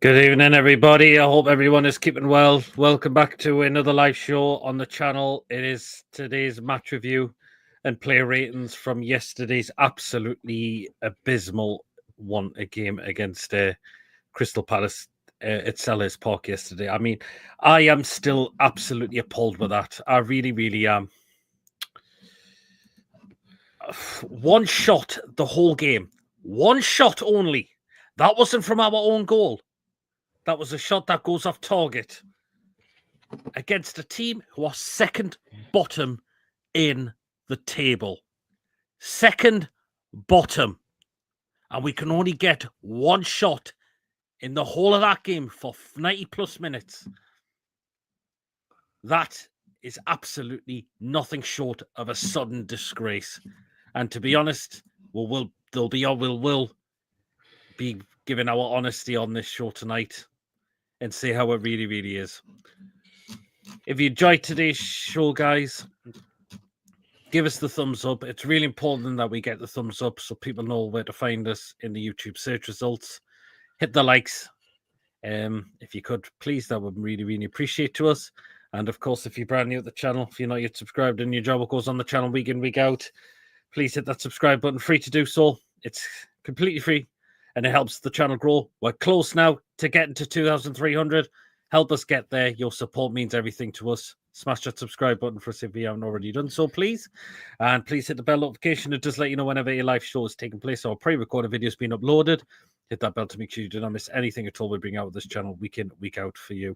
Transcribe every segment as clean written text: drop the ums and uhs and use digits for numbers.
Good evening, everybody. I hope everyone is keeping well. Welcome back to another live show on the channel. It is today's match review and player ratings from yesterday's absolutely abysmal game against Crystal Palace at Selhurst Park yesterday. I mean, I am still absolutely appalled with that. I really, really am. One shot the whole game. One shot only. That wasn't from our own goal. That was a shot that goes off target against a team who are second bottom in the table. Second bottom. And we can only get one shot in the whole of that game for 90 plus minutes. That is absolutely nothing short of a sudden disgrace. And to be honest, we'll be giving our honesty on this show tonight and see how it really, really is. If you enjoyed today's show, guys, give us the thumbs up. It's really important that we get the thumbs up so people know where to find us in the YouTube search results. Hit the likes. If you could, please, that would really, really appreciate to us. And of course, if you're brand new at the channel, if you're not yet subscribed and your job goes on the channel week in, week out, please hit that subscribe button. Free to do so. It's completely free and it helps the channel grow. We're close now to getting to 2,300. Help us get there. Your support means everything to us. Smash that subscribe button for us if you haven't already done so, please. And please hit the bell notification. It does let you know whenever a live show is taking place or a pre-recorded video has been uploaded. Hit that bell to make sure you do not miss anything at all we bring out of this channel week in, week out for you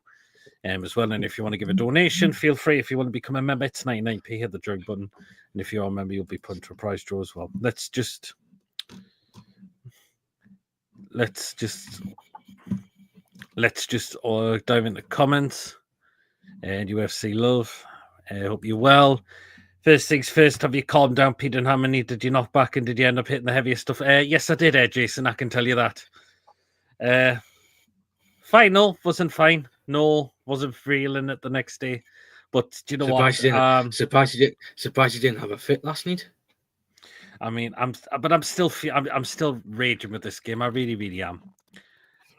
as well. And if you want to give a donation, feel free. If you want to become a member, it's 99p. Hit the join button. And if you are a member, you'll be put into a prize draw as well. Let's just dive into comments. And UFC love. I hope you're well. First things first, have you calmed down, Peter and Harmony? Did you knock back and did you end up hitting the heaviest stuff? Yes, I did, Jason. I can tell you that. Fine, no, wasn't fine. No, wasn't feeling it the next day. But do you know what? Surprised you didn't have a fit last night. I mean, I'm still raging with this game. I really, really am.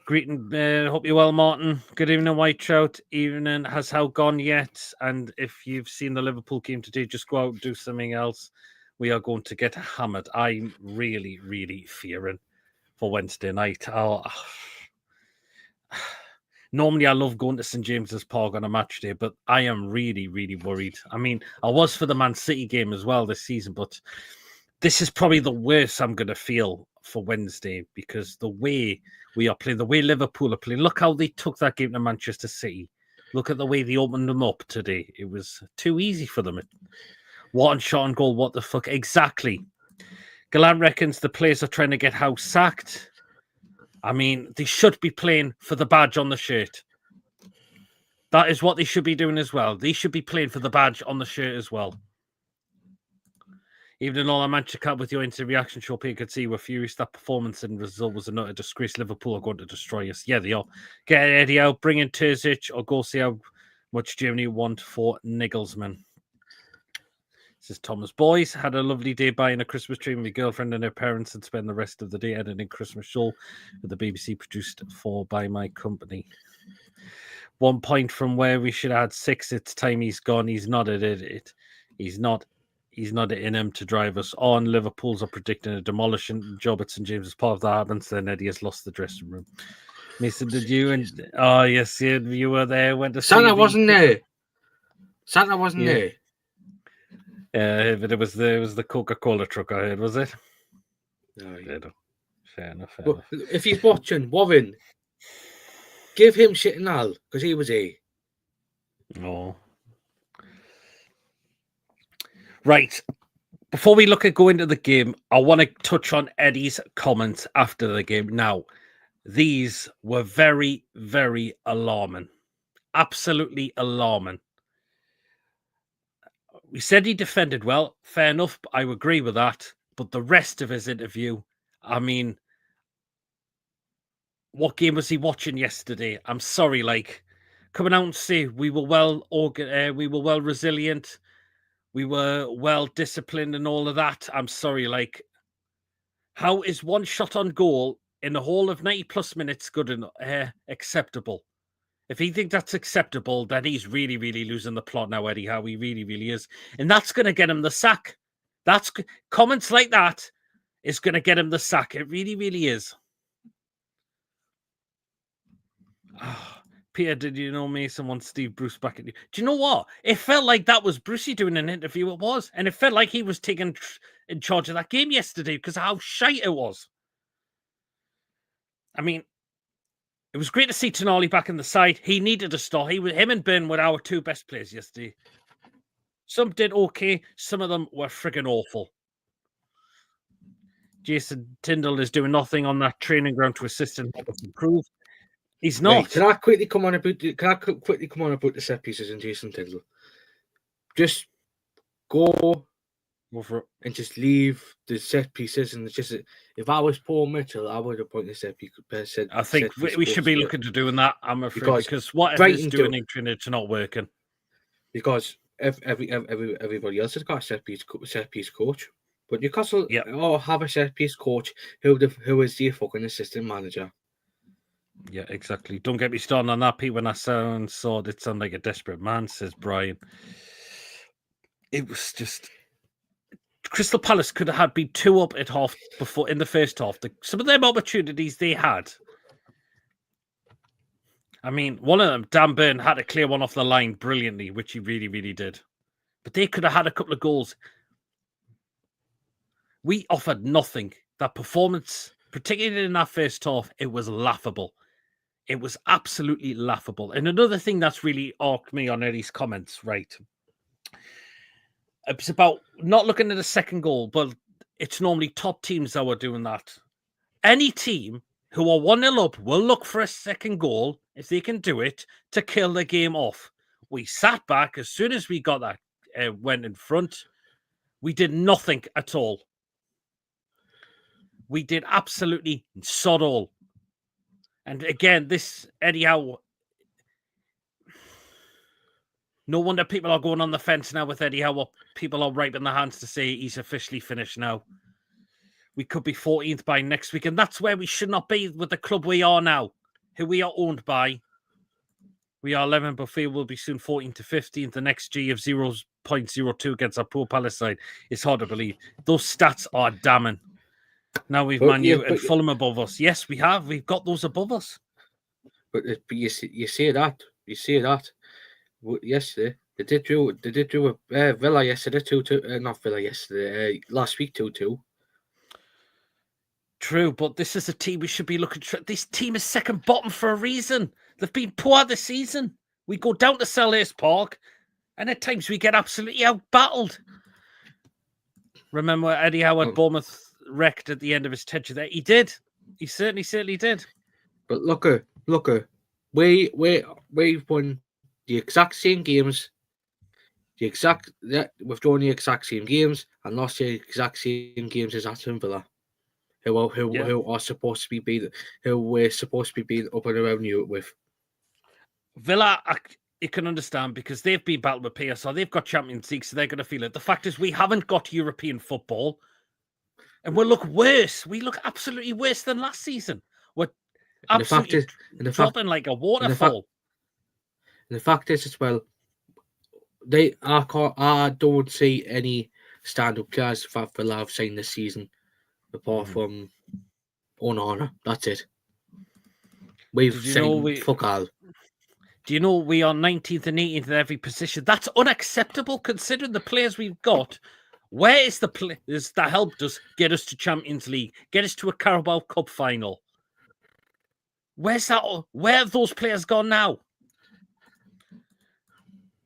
Greeting, hope you're well, Martin. Good evening, White Trout. Evening, has how gone yet? And if you've seen the Liverpool game today, just go out and do something else. We are going to get hammered. I'm really, really fearing for Wednesday night. Normally, I love going to St. James's Park on a match day, but I am really, really worried. I mean, I was for the Man City game as well this season, but this is probably the worst I'm going to feel for Wednesday because the way we are playing, the way Liverpool are playing, look how they took that game to Manchester City. Look at the way they opened them up today. It was too easy for them. One shot on goal, what the fuck? Exactly. Gallant reckons the players are trying to get Howe sacked. I mean, they should be playing for the badge on the shirt. That is what they should be doing as well. They should be playing for the badge on the shirt as well. Even in all our Manchester Cup with your instant reaction show, people could see we're furious that performance and result was another disgrace. Liverpool are going to destroy us. Yeah, they are. Get Eddie out, bring in Terzic, or go see how much Germany want for Nigelsmann. This is Thomas. Boys, had a lovely day buying a Christmas tree with my girlfriend and her parents and spend the rest of the day editing Christmas show that the BBC produced by my company. 1 point from where we should add 6. It's time he's gone. He's not at it. He's not in him to drive us on. Liverpool's are predicting a demolition job at St. James's Park. If that happens, then Eddie has lost the dressing room. Mason, did you? And oh yes, you were there. Went to Santa wasn't there. Santa wasn't there. But it was the Coca-Cola truck. I heard, was it? No, fair enough. If he's watching, Warren, give him shit and all because he was here. Oh. Right. Before we look at going into the game, I want to touch on Eddie's comments after the game. Now, these were very, very alarming. Absolutely alarming. We said he defended well. Fair enough. I agree with that. But the rest of his interview, I mean, what game was he watching yesterday? I'm sorry, coming out and say we were well resilient. We were well disciplined and all of that. I'm sorry, how is one shot on goal in the whole of 90 plus minutes good and acceptable. If he thinks that's acceptable, then he's really, really losing the plot now, Eddie Howe. He really, really is. And that's going to get him the sack. Comments like that is going to get him the sack. It really, really is. Oh, Peter, did you know Mason wants Steve Bruce back at you? Do you know what? It felt like that was Brucey doing an interview. It was. And it felt like he was taking in charge of that game yesterday because of how shite it was. I mean, it was great to see Tonali back in the side. He needed a start. Him and Ben were our two best players yesterday. Some did okay. Some of them were friggin' awful. Jason Tyndall is doing nothing on that training ground to assist and help us improve. He's not. Wait, can I quickly come on about the set pieces and Jason Tyndall? Just go For it. and just leave the set pieces, and it's just if I was Paul Mitchell, I would appoint the set piece. I think we should be looking to doing that. I'm afraid because whatever Brighton is doing in Trinidad, it's not working. Because everybody else has got a set piece coach, but Newcastle have a set piece coach who is the fucking assistant manager. Yeah, exactly. Don't get me started on that, Pete. When I saw it sounded like a desperate man, says Brian. It was just Crystal Palace could have been 2 up at half before in the first half. Some of them opportunities they had. I mean, one of them, Dan Burn, had to clear one off the line brilliantly, which he really, really did. But they could have had a couple of goals. We offered nothing. That performance, particularly in that first half, it was laughable. It was absolutely laughable. And another thing that's really arced me on Eddie's comments, right? It's about not looking at the second goal, but it's normally top teams that were doing that. Any team who are 1-0 up will look for a second goal, if they can do it, to kill the game off. We sat back as soon as we got that, went in front. We did nothing at all. We did absolutely sod all. And again, this Eddie Howe, no wonder people are going on the fence now with Eddie Howe. People are wiping their hands to say he's officially finished now. We could be 14th by next week, and that's where we should not be with the club we are now, who we are owned by. We are 11, but we will be soon 14th to 15th. The next G of 0.02 against our poor Palace side. It's hard to believe. Those stats are damning. Now we've Man U and Fulham above us. Yes, we have. We've got those above us. But you say that. Yesterday they did do a Villa yesterday 2-2. Not Villa yesterday. Last week 2-2. True, but this is a team we should be looking at. This team is second bottom for a reason. They've been poor this season. We go down to Selhurst Park, and at times we get absolutely out-battled. Remember Eddie Howe at Bournemouth wrecked at the end of his tenure there? He did. He certainly did. But look, we've won the exact same games. We've drawn the exact same games and lost the exact same games as Aston Villa. Who are supposed to be beaten, who we're supposed to be beaten up and around Europe with. Villa, you can understand because they've been battled with PSR. They've got Champions League, so they're going to feel it. The fact is we haven't got European football and we'll look worse. We look absolutely worse than last season. We're absolutely dropping like a waterfall. And the fact is as well, I don't see any stand-up players that Villa have signed this season. Apart from Onana, that's it. We've signed fuck all. Do you know we are 19th and 18th in every position? That's unacceptable considering the players we've got. Where is the players that helped us get us to Champions League, get us to a Carabao Cup final? Where have those players gone now?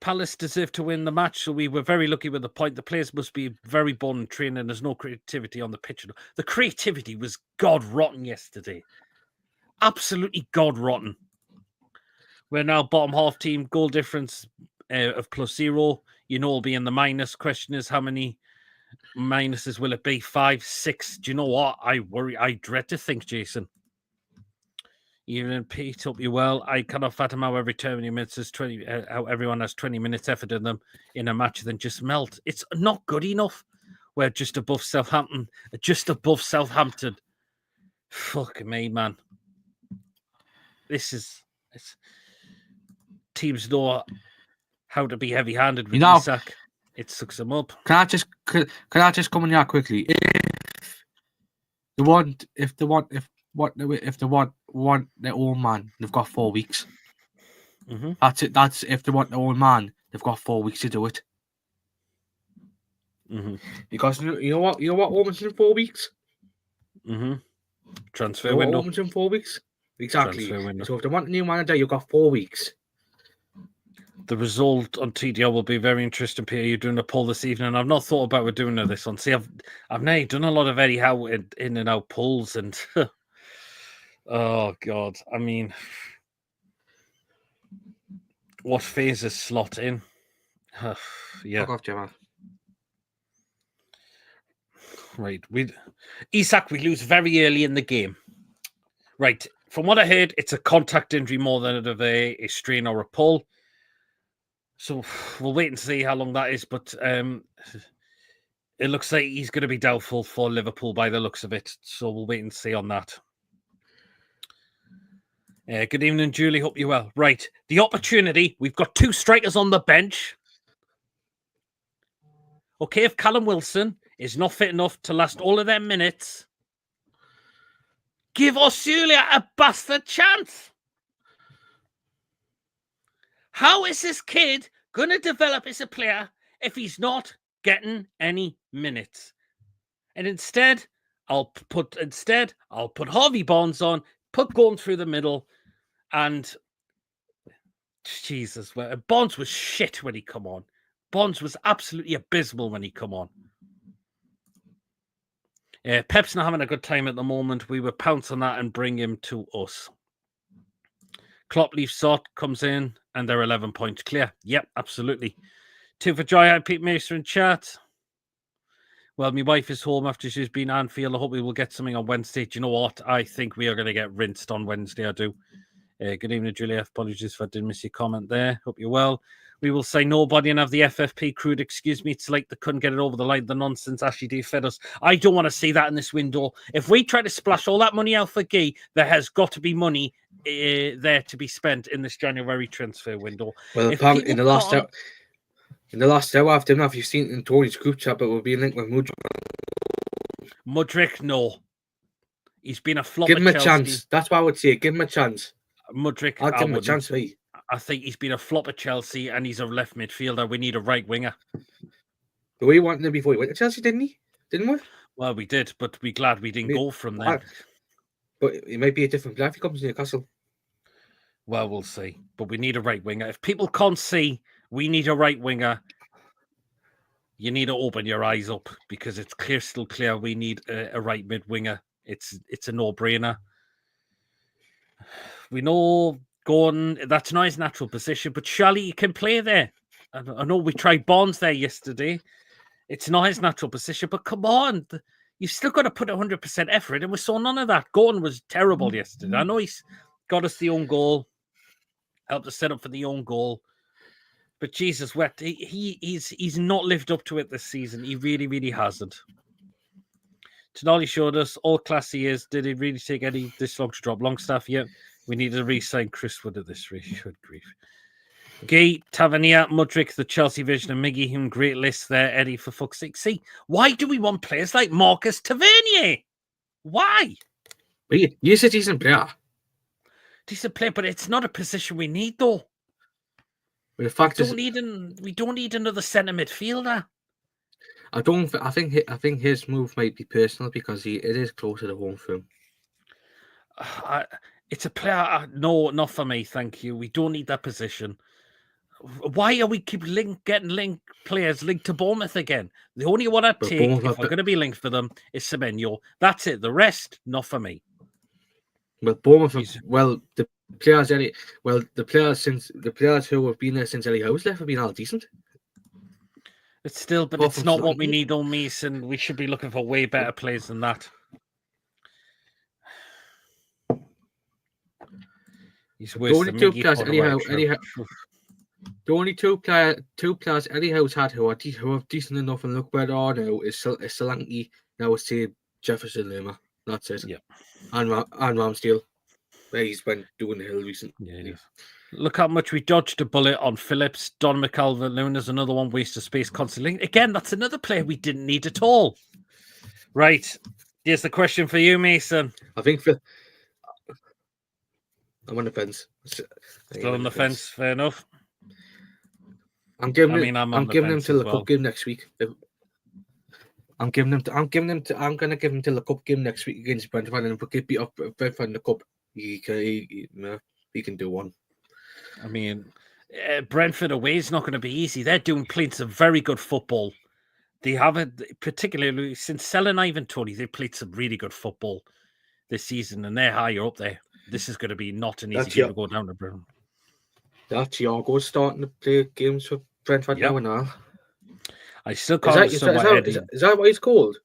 Palace deserved to win the match, so we were very lucky with the point. The players must be very born and trained, and there's no creativity on the pitch. The creativity was god-rotten yesterday. Absolutely god-rotten. We're now bottom half team, goal difference of +0. You know, we'll be in the minus. Question is, how many minuses will it be? 5, 6? Do you know what? I dread to think, Jason. Even Pete, hope you well. I cannot fathom how every 20 minutes is 20. How everyone has 20 minutes effort in them in a match, then just melt. It's not good enough. We're just above Southampton. Fuck me, man. Teams know how to be heavy-handed with Isak. It sucks them up. Can I just come in here quickly? If they want their own man, they've got 4 weeks. Mm-hmm. That's it. That's if they want their own man, they've got 4 weeks to do it. Mm-hmm. Because you know what opens in 4 weeks. Mm-hmm. Transfer window opens in 4 weeks. Exactly. Transfer window. So if they want a new manager, you've got 4 weeks. The result on TDL will be very interesting, Peter. You're doing a poll this evening. I've not thought about doing this one. See, I've now done a lot of Eddie Howe in and out polls, and oh god, I mean, what phases slot in? Yeah, Fuck off, Gemma. Right. Isak, we lose very early in the game. Right. From what I heard, it's a contact injury more than a strain or a pull. So we'll wait and see how long that is. But it looks like he's going to be doubtful for Liverpool by the looks of it. So we'll wait and see on that. Good evening, Julie. Hope you're well. Right. The opportunity. We've got 2 strikers on the bench. Okay, if Callum Wilson is not fit enough to last all of their minutes, give Australia a bastard chance. How is this kid going to develop as a player if he's not getting any minutes? And instead, I'll put Harvey Barnes on, put Gordon through the middle, and Jesus, Barnes was shit when he come on. Barnes was absolutely abysmal when he come on. Pep's not having a good time at the moment. We would pounce on that and bring him to us. Klopp leaves Sot, comes in, and they're 11 points clear. Yep, absolutely. 2 for Joy. Pete Mason in chat. Well, my wife is home after she's been Anfield. I hope we will get something on Wednesday. Do you know what? I think we are going to get rinsed on Wednesday. I do. Good evening, Julia. Apologies if I did miss your comment there. Hope you're well. We will say nobody and have the FFP crude excuse me. It's like they couldn't get it over the line. The nonsense Ashley D fed us. I don't want to see that in this window. If we try to splash all that money out for Guy, there has got to be money there to be spent in this January transfer window. Well, apparently in the last hour, I don't know if you've seen in Tony's group chat, but we'll be linked with Mudryk. Mudryk, no. He's been a flop. Give him a chance. That's what I would say. Give him a chance. Mudryk, I'll give him a chance, mate. I think he's been a flop at Chelsea and he's a left midfielder. We need a right winger. But we wanted him before he went to Chelsea, didn't we? Well, we did, but we're glad we didn't go from there. But he might be a different player if he comes to Newcastle. Well, we'll see. But we need a right winger. If people can't see we need a right winger, you need to open your eyes up because it's still clear we need a right mid winger. It's a no-brainer. We know Gordon, that's not his natural position, but surely he can play there. I know we tried Barnes there yesterday. It's not his natural position, but come on. You've still got to put 100% effort, and we saw none of that. Gordon was terrible yesterday. I know he's got us the own goal, helped us set up for the own goal. But Jesus, he's not lived up to it this season. He really, really hasn't. Tonali showed us all class he is. Did he really take this long to drop Longstaff? Yep. We need to re-sign Chris Wood at this rate. Good grief. Gay, Tavernier, Mudryk, the Chelsea vision, and Miggy, him great list there, Eddie, for fuck's sake. See, why do we want players like Marcus Tavernier? Why? He's a decent player. Decent player, but it's not a position we need, though. But the fact we don't need another centre midfielder. I think his move might be personal because it is closer to home for him. It's a player. No, not for me. Thank you. We don't need that position. Why are we getting players linked to Bournemouth again? The only one I'd take if we're going to be linked for them is Semenyo. That's it. The rest, not for me. Well, Bournemouth. The players who have been there since Eddie Howe's left have been all decent. It's still, but it's not what we need on Mason. We should be looking for way better players than that. He's worse than Eddie Howe. The only two players Eddie Howe's had who are decent enough and look where they are now is Solanke. Now it's Jefferson Lerma. That's it. Yeah. and Ramsdale, where he's been doing the hill recently. Yeah, it is. Look how much we dodged a bullet on Phillips. Don McCalvert-Lewin is another one, waste of space constantly. Again, that's another player we didn't need at all. Right. Here's the question for you, Mason. I think I'm on the fence. Still on the fence, fair enough. I'm giving I'm giving him till the cup game next week. I'm gonna give him till the cup game next week against Brentford, and if we get beat up Brentford in the cup, he can do one. I mean, Brentford away is not going to be easy. They're playing some very good football. They haven't, particularly since selling Ivan Toney, they played some really good football this season, and they're higher up there. This is going to be not an easy game to go down to Brentford. That Thiago's starting to play games for Brentford now and now. I still can't understand why Eddie... Is that what he's called?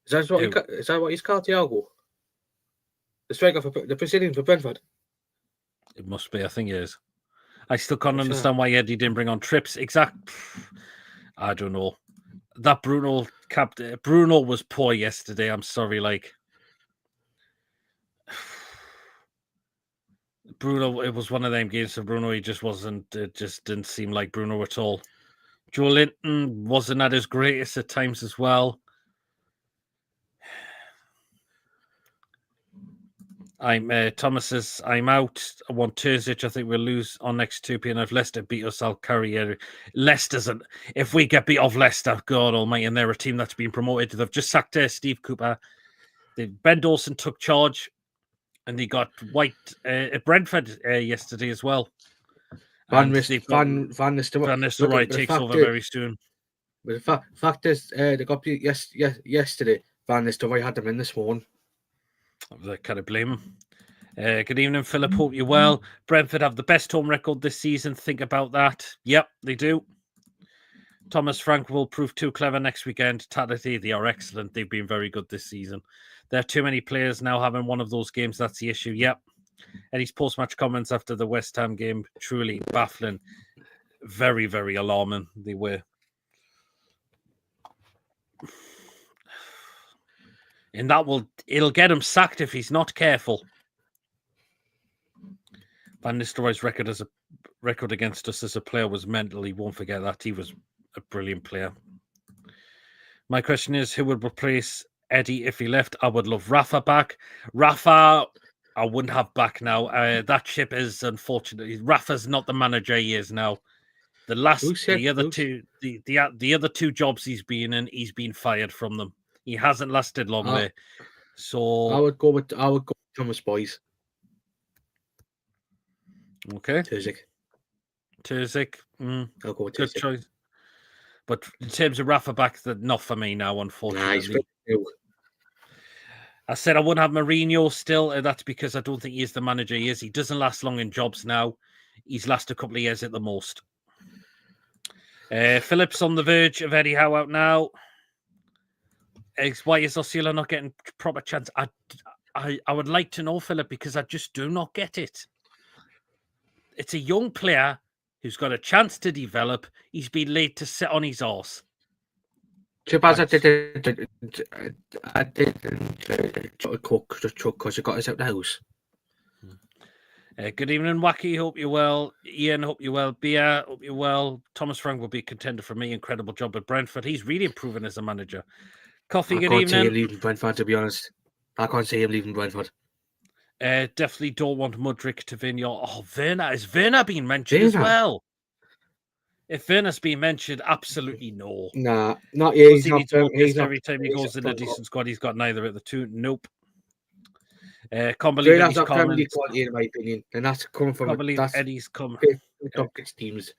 Is that what he's called, Thiago? The striker for the Brazilian for Brentford? It must be, I think it is. I still can't understand why Eddie didn't bring on Trips. I don't know. That Bruno was poor yesterday. I'm sorry, Bruno, it was one of them games for Bruno. He just wasn't, it just didn't seem like Bruno at all. Joe Linton wasn't at his greatest at times as well. Thomas says, I'm out. I want Terzic. I think we'll lose on next 2 p.m. If Leicester beat us, I'll carry it. If we get beat off Leicester, God almighty, and they're a team that's been promoted. They've just sacked Steve Cooper. Ben Dawson took charge, and he got White at Brentford yesterday as well. Van Nistelrooy takes over very soon. But the fact is, they got beat yesterday. Van Nistelrooy had them in this morning. I can't blame him. Good evening, Philip. Hope you're well. Brentford have the best home record this season. Think about that. Yep, they do. Thomas Frank will prove too clever next weekend. Tatterty, they are excellent. They've been very good this season. There are too many players now having one of those games. That's the issue. Yep. Eddie's post-match comments after the West Ham game, truly baffling. Very, very alarming. They were. And it'll get him sacked if he's not careful. Van Nistelrooy's record against us as a player was mental. He won't forget that. He was a brilliant player. My question is, who would replace Eddie if he left? I would love Rafa back. Rafa, I wouldn't have back now. That ship is unfortunately. Rafa's not the manager he is now. The other two jobs he's been in, he's been fired from them. He hasn't lasted long there. So I would go with Thomas Boyes. Okay. Terzic. I'll go with good choice. But in terms of Rafa back, not for me now, unfortunately. I said I wouldn't have Mourinho still. That's because I don't think he is the manager he is. He doesn't last long in jobs now. He's lasted a couple of years at the most. Phillips on the verge of Eddie Howe out now. Why is Osceola not getting proper chance? I would like to know, Philip, because I just do not get it. It's a young player who's got a chance to develop. He's been laid to sit on his arse. I didn't cook the truck because he got us out the house. Good evening, Wacky. Hope you're well. Ian, hope you're well. Bia, hope you're well. Thomas Frank will be a contender for me. Incredible job at Brentford. He's really improving as a manager. Coffee, good evening. I can't see him leaving Brentford, to be honest. I can't see him leaving Brentford. Definitely don't want Mudryk to Vineyard. Oh, Werner. Is Werner being mentioned as well? If Werner's being mentioned, absolutely no. Nah, not yet. Every time he goes in a decent squad, he's got neither of the two. Nope. Can't believe Eddie's comments. In my opinion, and that's coming from. Can't believe Eddie's comments. Teams.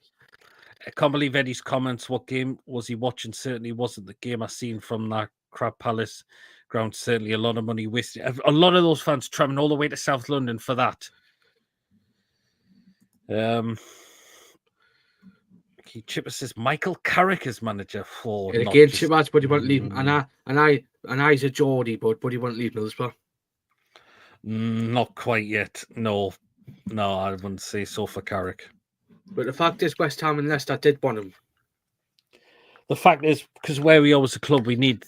I can't believe Eddie's comments. What game was he watching? Certainly wasn't the game I seen from that Crab Palace ground. Certainly a lot of money wasted. A lot of those fans traveling all the way to South London for that. Chipper says Michael Carrick is manager for. And again, Chipper's but he won't leave him. And I's a Geordie, but he won't leave Middlesbrough. Not quite yet. No, I wouldn't say so for Carrick. But the fact is, West Ham and Leicester did want him. The fact is, because where we are as a club, we need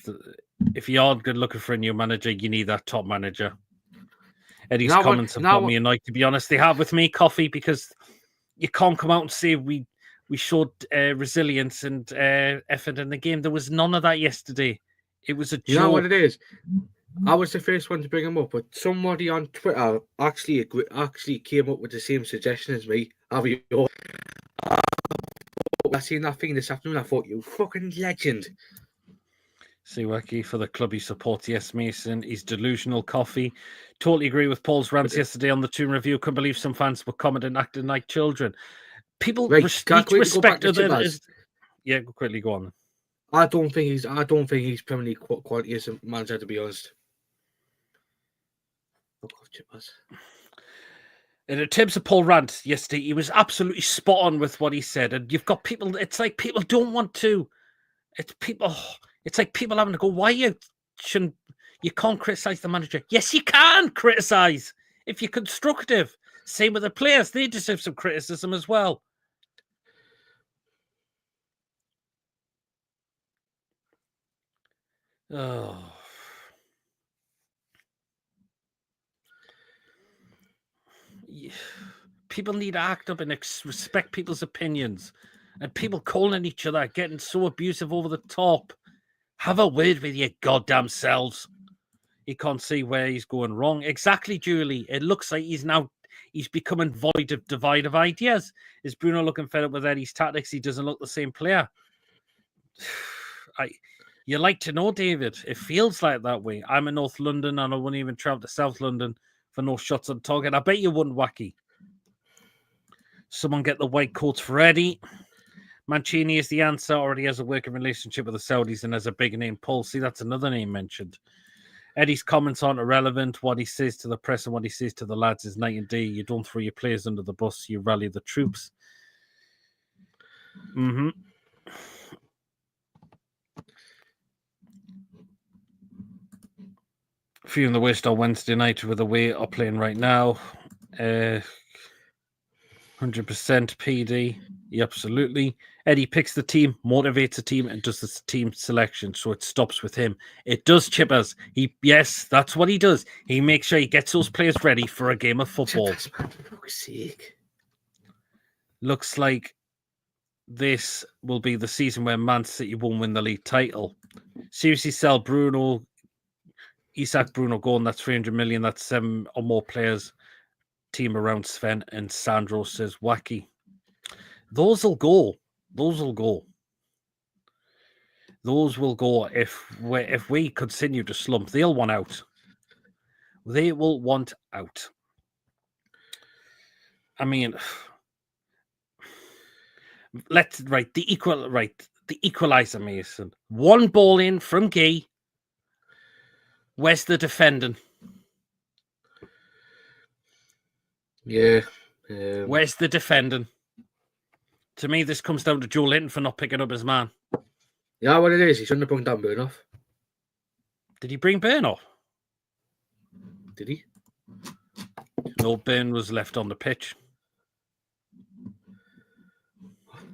if you are good looking for a new manager, you need that top manager. Eddie's Now what- comments have now got me annoyed, to be honest. They have with me, Coffee, because you can't come out and say we showed resilience and effort in the game. There was none of that yesterday. It was a joke. You know what it is? I was the first one to bring him up, but somebody on Twitter actually came up with the same suggestion as me. I seen that thing this afternoon. I thought, you fucking legend. Siwaki for the club he supports. Yes, Mason. He's delusional. Coffee. Totally agree with Paul's rants yesterday on the Toon Review. Couldn't believe some fans were commenting and acting like children. People Right, need to respect to others. Yeah, quickly go on. I don't think he's Premier League quality as a manager, to be honest. Fuck off, Chippers. In terms of Paul Rant yesterday, he was absolutely spot on with what he said. And you've got people, it's like people don't want to. It's like people having to go, why you can't criticize the manager? Yes, you can criticize if you're constructive. Same with the players. They deserve some criticism as well. Oh. People need to act up and respect people's opinions. And people calling each other, getting so abusive over the top. Have a word with your goddamn selves. He can't see where he's going wrong. Exactly, Julie. It looks like he's becoming void of divide of ideas. Is Bruno looking fed up with Eddie's tactics? He doesn't look the same player. You like to know, David. It feels like that way. I'm in North London and I wouldn't even travel to South London for no shots on target. I bet you wouldn't, Wacky. Someone get the white coats for Eddie. Mancini is the answer. Already has a working relationship with the Saudis and has a big name. Paul, see, that's another name mentioned. Eddie's comments aren't irrelevant. What he says to the press and what he says to the lads is night and day. You don't throw your players under the bus. You rally the troops. Mm-hmm. Few in the West on Wednesday night with the way are playing right now. 100% PD. Yeah, absolutely. Eddie picks the team, motivates the team, and does the team selection, so it stops with him. It does, Chippers. Yes, that's what he does. He makes sure he gets those players ready for a game of football. Chippers, man, for fuck's sake. Looks like this will be the season where Man City won't win the league title. Seriously, sell Bruno, Isaac Bruno going. That's 300 million. That's 7 or more players. Team around Sven and Sandro, says Wacky. Those will go. Those will go. Those will go if we continue to slump. They'll want out. They will want out. I mean, the equalizer, Mason. One ball in from Gee. Where's the defending? Yeah. Where's the defending? To me, this comes down to Joe Linton for not picking up his man. Yeah, what it is, he shouldn't have brought down Burnoff. Did he bring Burn off? Did he? No, Burn was left on the pitch.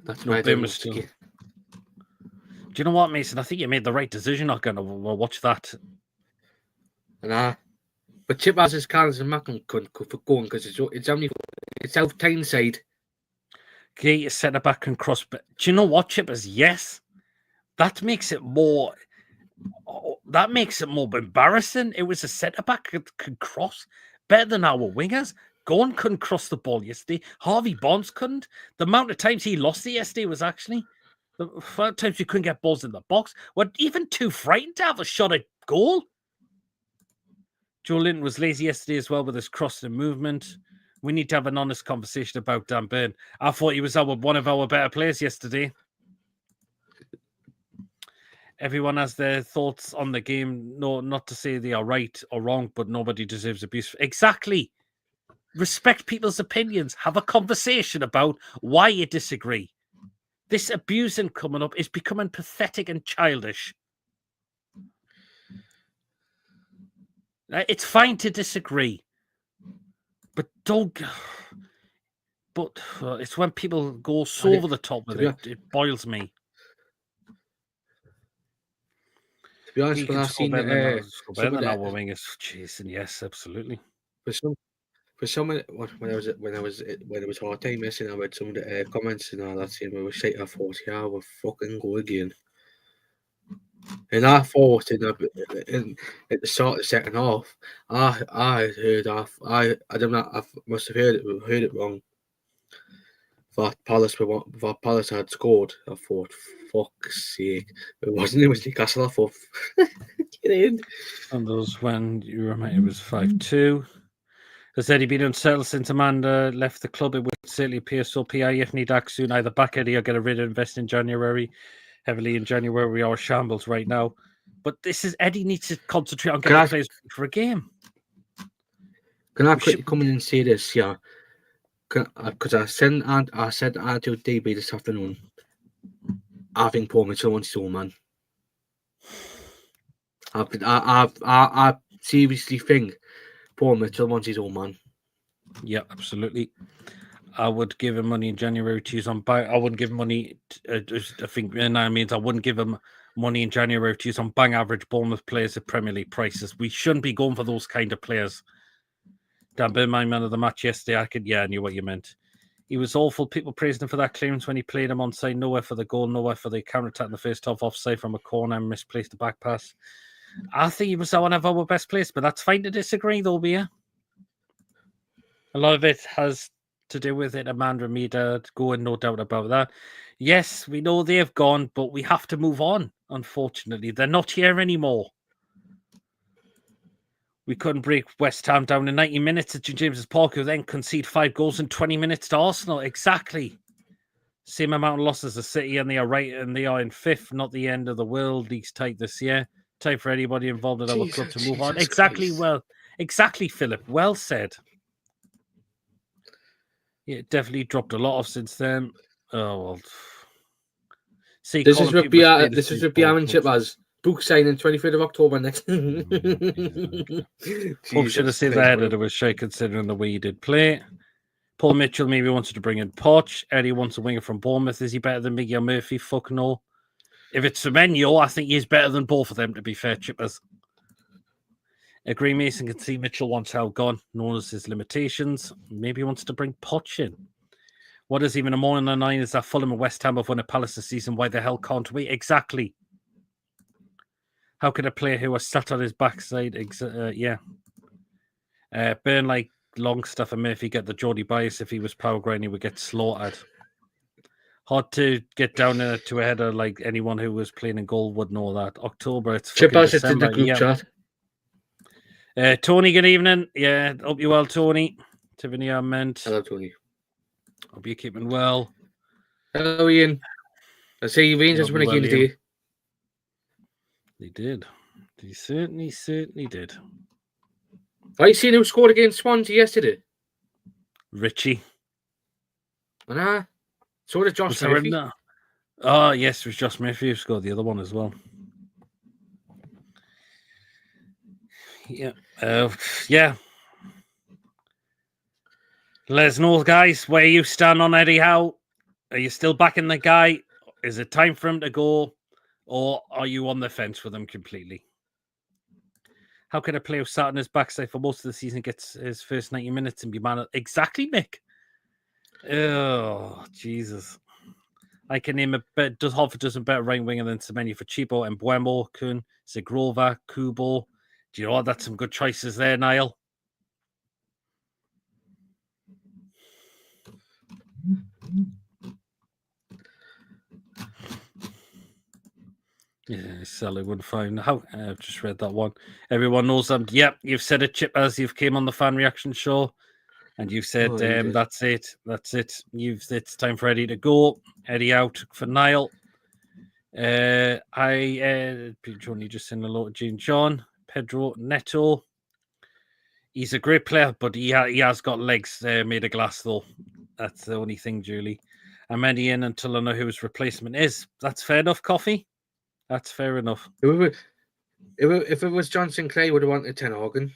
That's no, Burn was still. Do you know what, Mason? I think you made the right decision not going to watch that. Nah. But Chip has his cards and Macklin couldn't for going because it's only it's out Tyneside. Okay, centre back can cross. But do you know what, Chippers? Yes, that makes it more. That makes it more embarrassing. It was a centre back could cross better than our wingers. Gorn couldn't cross the ball yesterday. Harvey Barnes couldn't. The amount of times he lost it yesterday was actually the amount of times you couldn't get balls in the box. We're even too frightened to have a shot at goal. Joe Linton was lazy yesterday as well with his crossing movement. We need to have an honest conversation about Dan Burn. I thought he was one of our better players yesterday. Everyone has their thoughts on the game. No, not to say they are right or wrong, but nobody deserves abuse. Exactly. Respect people's opinions. Have a conversation about why you disagree. This abusing coming up is becoming pathetic and childish. It's fine to disagree, but don't. But it's when people go so over the top with it. It boils me. To be honest, He when can I score seen better than some of our the wingers. Jason, yes, absolutely. for some of when it was hard time missing, I read some of the comments and all that saying we were shite. I thought, yeah, we'll fucking go again. And I thought at the start of the second half, I heard I don't know, I must have heard it wrong. That Palace had scored. I thought, fuck's sake, it wasn't. It was Newcastle. I thought, get in. And those when you remember it was 5-2. Has Eddie been unsettled since Amanda left the club? It would certainly appear so. PIF need act soon, either back Eddie or get rid of invest in January. Heavily in January, we are shambles right now. But this is Eddie needs to concentrate on getting the players for a game. Can I quickly come in and say this? Yeah, because I said to DB this afternoon. I think Paul Mitchell wants to, man. I seriously think Paul Mitchell wants his own man. Yeah, absolutely. I would give him money in January to use on bang. I wouldn't give him money. I think that means I wouldn't give him money in January to use on bang average Bournemouth players at Premier League prices. We shouldn't be going for those kind of players. Dan Burn, my man of the match yesterday. I knew what you meant. He was awful. People praised him for that clearance when he played him onside. Nowhere for the goal, nowhere for the counter-attack in the first half, offside from a corner and misplaced the back pass. I think he was one of our best players, but that's fine to disagree, though, Bia. A lot of it has to do with it. Amanda and Mida going, no doubt about that. Yes, we know they have gone, but we have to move on, unfortunately. They're not here anymore. We couldn't break West Ham down in 90 minutes at St James's Park, who then concede 5 goals in 20 minutes to Arsenal. Exactly. Same amount of losses as City, and they are right, and they are in 5th. Not the end of the world. League's tight this year. Time for anybody involved in our club to move on. Exactly. Christ. Well, exactly, Philip. Well said. Yeah, it definitely dropped a lot off since then. Oh well. See, this is what BR and Chip has. Book signing 23rd of October next. Hope should have saved ahead of it was shy considering the way he did play. Paul Mitchell maybe wanted to bring in Poch. Eddie wants a winger from Bournemouth. Is he better than Miguel Murphy? Fuck no. If it's Semenyo, I think he's better than both of them, to be fair, Chippers. Agree Mason can see Mitchell wants how gone, knows his limitations. Maybe he wants to bring Poch in. What is even more than 9 is that Fulham and West Ham have won a Palace this season. Why the hell can't we? Exactly. How could a player who was sat on his backside, burn like Longstaff and Murphy get the Geordie bias? If he was power grinding, he would get slaughtered. Hard to get down to a header like anyone who was playing in goal would know that. October, it's Chip fucking has it in the December. group chat. Tony, good evening. Yeah, hope you well, Tony. Tiffany Arment. Hello, Tony. Hope you're keeping well. Hello, Ian. I see Rangers just won a game today. They did. They certainly did. I seen who scored against Swansea yesterday. Richie. So did Josh Murphy. Oh, yes, it was Josh Murphy who scored the other one as well. Yeah. Yeah. Let us know, guys, where you stand on Eddie Howe. Are you still backing the guy? Is it time for him to go? Or are you on the fence with him completely? How can a player who sat on his backside for most of the season gets his first 90 minutes and be man? Exactly, Mick. Oh, Jesus. I can name half a dozen better right winger than Semenyo for Chibo and Buemo, Kun, Zigrova, Kubo. Do you know what? That's some good choices there, Niall. Yeah, Sally would find how. I've just read that one. Everyone knows them. Yep, you've said it, Chip, as you've came on the fan reaction show, and you've said that's it. That's it. It's time for Eddie to go. Eddie out for Niall. Johnny just saying hello to Jean John, Pedro Neto. He's a great player, but he has got legs made of glass, though. That's the only thing, Julie. I'm Eddie in until I know who his replacement is. That's fair enough, Coffee. That's fair enough. If it was John Sinclair, would have wanted Ten Hag.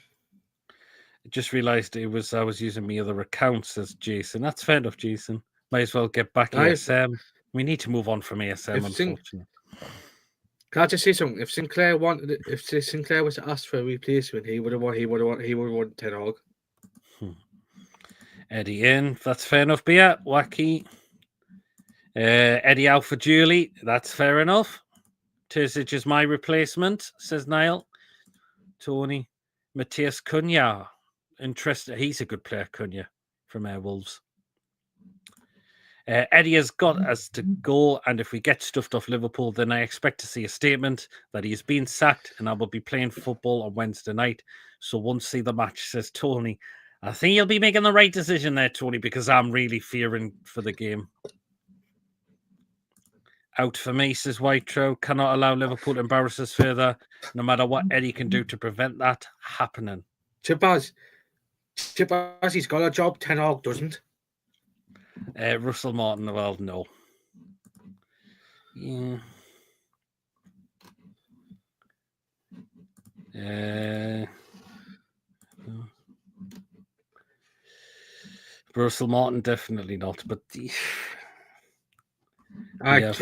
I just realised I was using my other accounts as Jason. That's fair enough, Jason. Might as well get back ASM. We need to move on from ASM, unfortunately. Can I just say something? If Sinclair was to ask for a replacement, he would have won Ten Hag. Eddie in. That's fair enough, Beer. Wacky. Eddie out for Julie. That's fair enough. Terzic is my replacement, says Niall. Tony. Matthias Cunha. Interesting. He's a good player, Cunha, from Wolves. Eddie has got us to go, and if we get stuffed off Liverpool, then I expect to see a statement that he has been sacked and I will be playing football on Wednesday night. So won't see the match, says Tony. I think you'll be making the right decision there, Tony, because I'm really fearing for the game. Out for me, says Whitetrow. Cannot allow Liverpool to embarrass us further, no matter what Eddie can do to prevent that happening. Chipaz, he's got a job. Ten Hag doesn't. Russell Martin, well, no. Yeah. Russell Martin, definitely not. But we have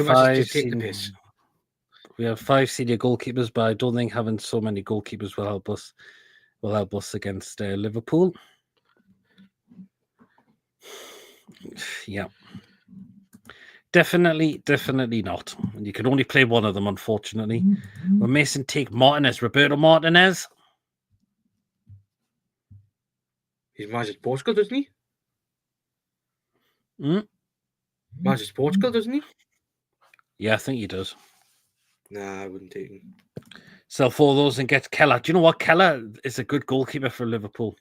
5 senior goalkeepers, but I don't think having so many goalkeepers will help us against Liverpool. Yeah. Definitely not. And you can only play one of them, unfortunately. Will Mason take Martinez? Roberto Martinez? He's managed Portugal, doesn't he? Managed Portugal, doesn't he? Yeah, I think he does. Nah, I wouldn't take him. Sell 4 of those and get Keller. Do you know what? Keller is a good goalkeeper for Liverpool.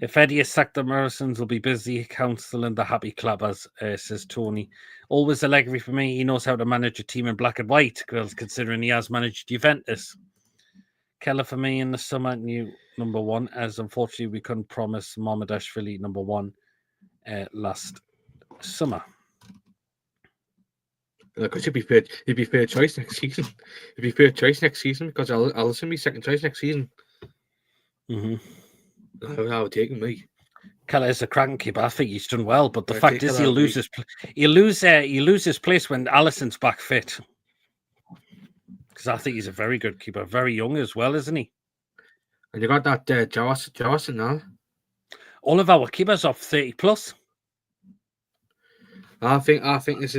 If Eddie is sacked, the Morrisons will be busy counselling the happy clappers, says Tony. Always Allegri for me. He knows how to manage a team in black and white, girls, considering he has managed Juventus. Keller for me in the summer, new number 1, as unfortunately we couldn't promise Mohamedashvili number 1 last summer. Look, it should be fair. It'd be fair choice next season. It'd be fair choice next season because Alisson be second choice next season. I would take him, mate. Keller is a cracking keeper. I think he's done well, but the fact is he'll lose his place when Alisson's back fit. Because I think he's a very good keeper, very young as well, isn't he? And you got that Jawson now. All of our keepers are 30 plus. I think this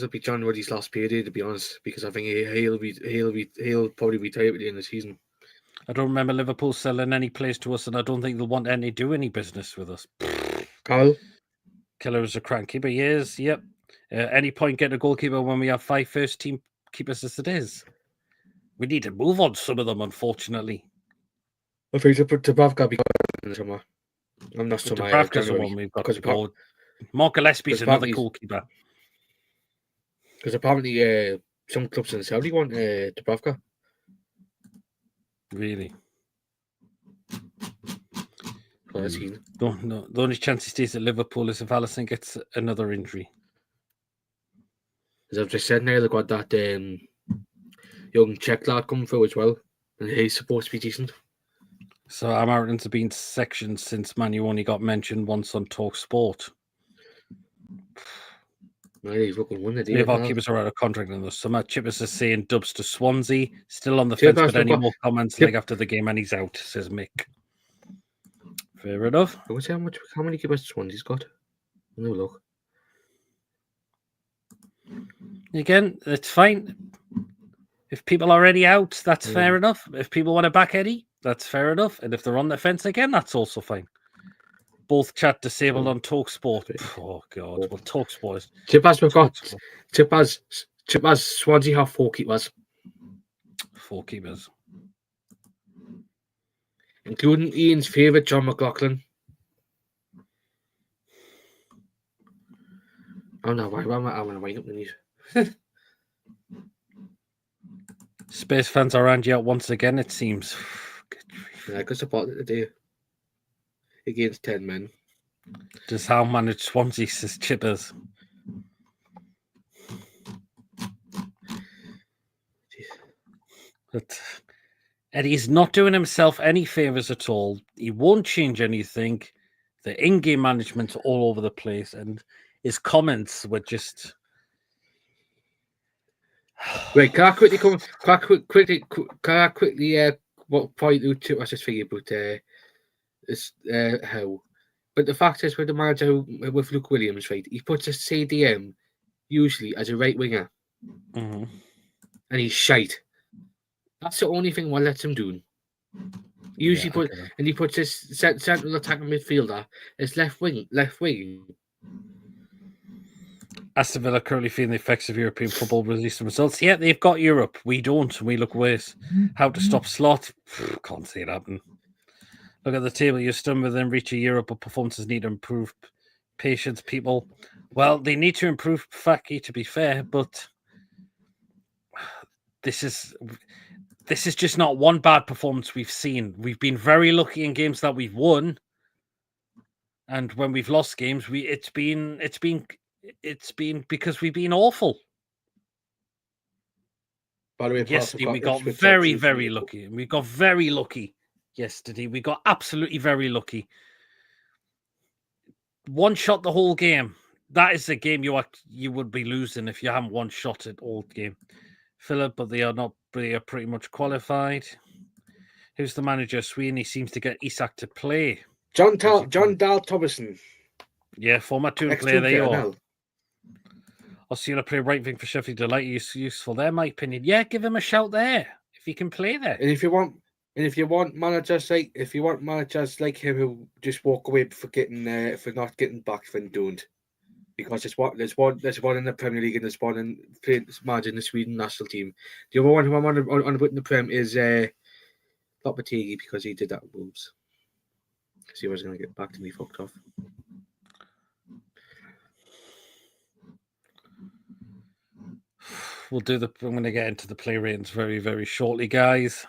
will be John Ruddy's last period, to be honest, because I think he'll probably retire at the end of the season. I don't remember Liverpool selling any players to us, and I don't think they'll want any do any business with us. Carl? Keller is a crank keeper, yes, yep. Any point getting a goalkeeper when we have 5 first team keepers as it is? We need to move on some of them, unfortunately. I think Dubravka be in the summer. I'm not sure. Dubravka's the one we've got to go. Mark Gillespie's another goalkeeper. Because apparently some clubs in Saudi want Dubravka. Really? The only chance he stays at Liverpool is if Alisson gets another injury. As I've just said now, they've got that young Czech lad coming through as well, and he's supposed to be decent. So Americans have been sectioned since Manu only got mentioned once on Talk Sport. Our keepers are out of contract in the summer. Chippers is saying Dubs to Swansea. Still on the fence, but any more comments like after the game and he's out, says Mick. Fair enough. How many keepers Swansea's got? No look. Again, it's fine. If people are already out, that's fair enough. If people want to back Eddie, that's fair enough. And if they're on the fence again, that's also fine. Both chat disabled on TalkSport. Oh God! Well, TalkSport is. Chippaz, we've got Chippaz. Swansea have 4 keepers. 4 keepers, including Ian's favourite, John McLaughlin. Oh no! Why am I going to wind up the news? Space fans are around you once again. It seems. Yeah, I could support it today. Against 10 men. Just how managed Swansea, says Chippers. But Eddie's not doing himself any favours at all. He won't change anything. The in-game management's all over the place, and his comments were just. Right, can I quickly come? Can I quickly what point out to us just figure about this how? But the fact is, with the manager with Luke Williams, right, he puts a CDM usually as a right winger, Mhm. and he's shite. That's the only thing one lets him do. He usually he puts his central attacking midfielder as left wing. Aston Villa currently feeling the effects of European football release results. Yeah, they've got Europe. We don't. We look worse. How to stop slot? Can't see it happen. Look at the table. You're stunned within reach of Europe, but performances need to improve. Patience, people. Well, they need to improve Faki, to be fair, but this is just not one bad performance we've seen. We've been very lucky in games that we've won, and when we've lost games, it's been because we've been awful. By the way, yesterday we got very, very lucky. We got very lucky yesterday. We got absolutely very lucky. One shot the whole game. That is the game you would be losing if you haven't one shot it all game. Philip, but they are not. They are pretty much qualified. Who's the manager? Sweeney seems to get Isak to play. John Dahl Thomason. Yeah, former Toon player. There you are. Osuna play right wing for Sheffield United. Useful there, my opinion. Yeah, give him a shout there if he can play there. And if you want managers like him who just walk away for not getting back, then don't. Because there's one in the Premier League and there's one in managing the Sweden national team. The other one who I'm on about in the Prem is Lopetegui, because he did that at Wolves. See, I was going to get back to me fucked off. I'm going to get into the play ratings very, very shortly, guys.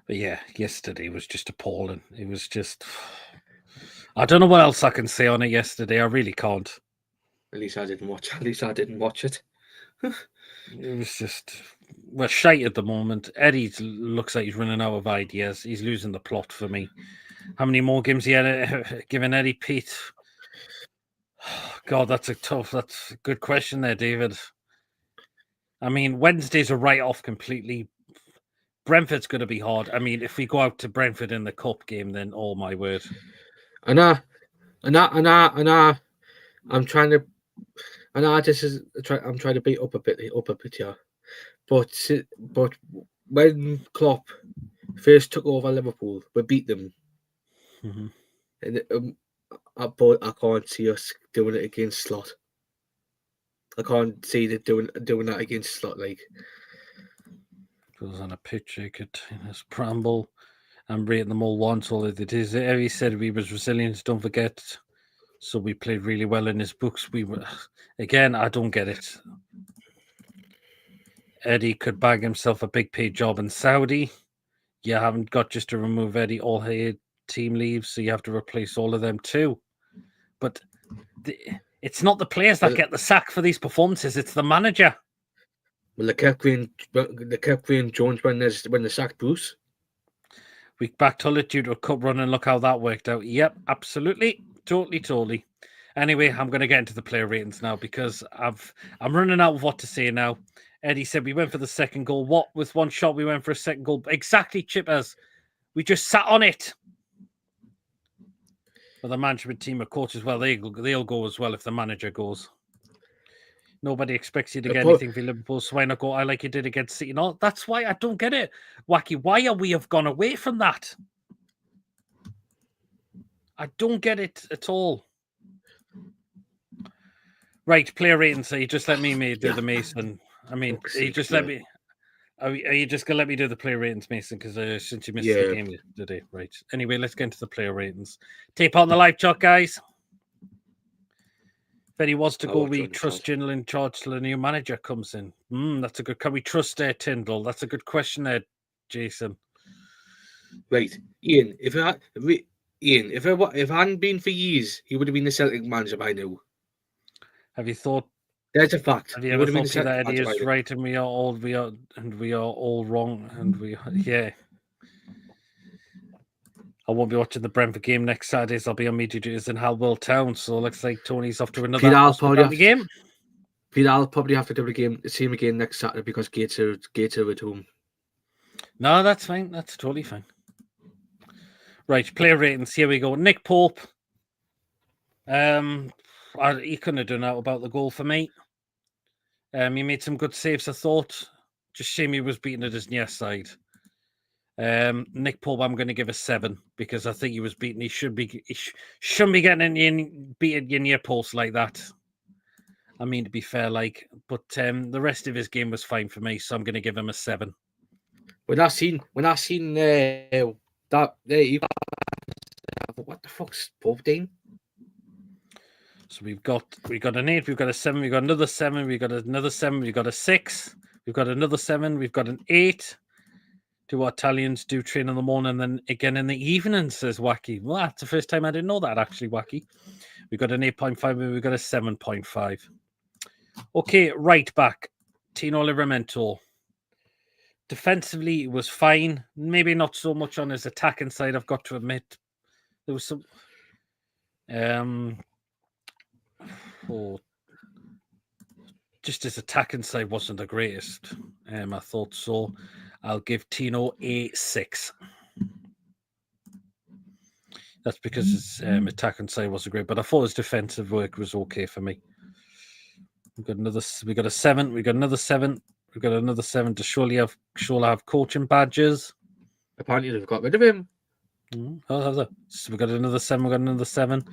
But yeah, yesterday was just appalling. It was just... I don't know what else I can say on it yesterday. I really can't. At least I didn't watch it. It was just... We're shite at the moment. Eddie looks like he's running out of ideas. He's losing the plot for me. How many more games he had given Eddie Pete? God, that's a good question there, David. I mean, Wednesday's a write-off completely. Brentford's going to be hard. I mean, if we go out to Brentford in the cup game, then oh my word. I'm trying to beat up a bit here. But when Klopp first took over Liverpool, we beat them. Mm-hmm. And I can't see us doing it against Slot. I can't see it doing that against Slot. Like, goes on a picture, continuous Pramble. I'm rating them all once. All it is. Eddie said we was resilient. Don't forget. So we played really well in his books. We were again. I don't get it. Eddie could bag himself a big paid job in Saudi. You haven't got just to remove Eddie. All his team leaves, so you have to replace all of them too. But it's not the players that get the sack for these performances. It's the manager. Well, they kept Green Jones when they sacked Bruce. We backed Hullett due to a cup run, and look how that worked out. Yep, absolutely, totally. Anyway, I'm going to get into the player ratings now because I'm running out of what to say now. Eddie said we went for the second goal. What with one shot we went for a second goal? Exactly, Chippers. We just sat on it. Well, the management team of coaches, well, they'll go as well if the manager goes. Nobody expects you to get anything for Liverpool, so why not go? I like you did against City. No, that's why I don't get it. Wacky, why are we have gone away from that? I don't get it at all. Right, player rating. So you just let me do the Mason. I mean, you just let me. Are you just gonna let me do the player ratings, Mason? Because since you missed the game today, right? Anyway, let's get into the player ratings. Tape on the live chat, guys. If Eddie was to go, we trust Gindle in charge till a new manager comes in. That's a good. Can we trust Tyndall? That's a good question there, Jason. Right, Ian. If Ian, if it hadn't been for years, he would have been the Celtic manager by now. Have you thought? There's a fact. Have you He ever would have been the thought that Celtic Eddie manager by is now. right and we are all wrong and yeah. I won't be watching the Brentford game next Saturday. So I'll be on media duties in Halwell Town. So it looks like Tony's off to another hospitality game. Peter, I'll probably have to do the same again next Saturday because Gates are at home. No, that's fine. That's totally fine. Right, player ratings. Here we go. Nick Pope. He couldn't have done that about the goal for me. He made some good saves, I thought. Just shame he was beaten at his near side. Nick Pope, I'm going to give a 7 because I think he was beaten. He shouldn't be getting beaten in near post like that. I mean, to be fair, but the rest of his game was fine for me, so I'm going to give him a 7. When I seen that there, you what the fuck's Pope doing? So we've got an 8, we've got a 7, we've got another 7, we've got another 7, we've got a 6, we've got another 7, we've got an 8. Do what Italians do, train in the morning and then again in the evening, says Wacky. Well, that's the first time I didn't know that, actually, Wacky. We've got an 8.5 and we've got a 7.5. Okay, right back. Tino Livramento. Defensively, it was fine. Maybe not so much on his attacking side, I've got to admit. There was some... just his attacking side wasn't the greatest. I thought so. I'll give Tino a 6. That's because his attacking side wasn't great, but I thought his defensive work was okay for me. We got a 7. We got another 7. We got another 7 to surely have coaching badges. Apparently they've got rid of him. So we got another 7. We got another 7.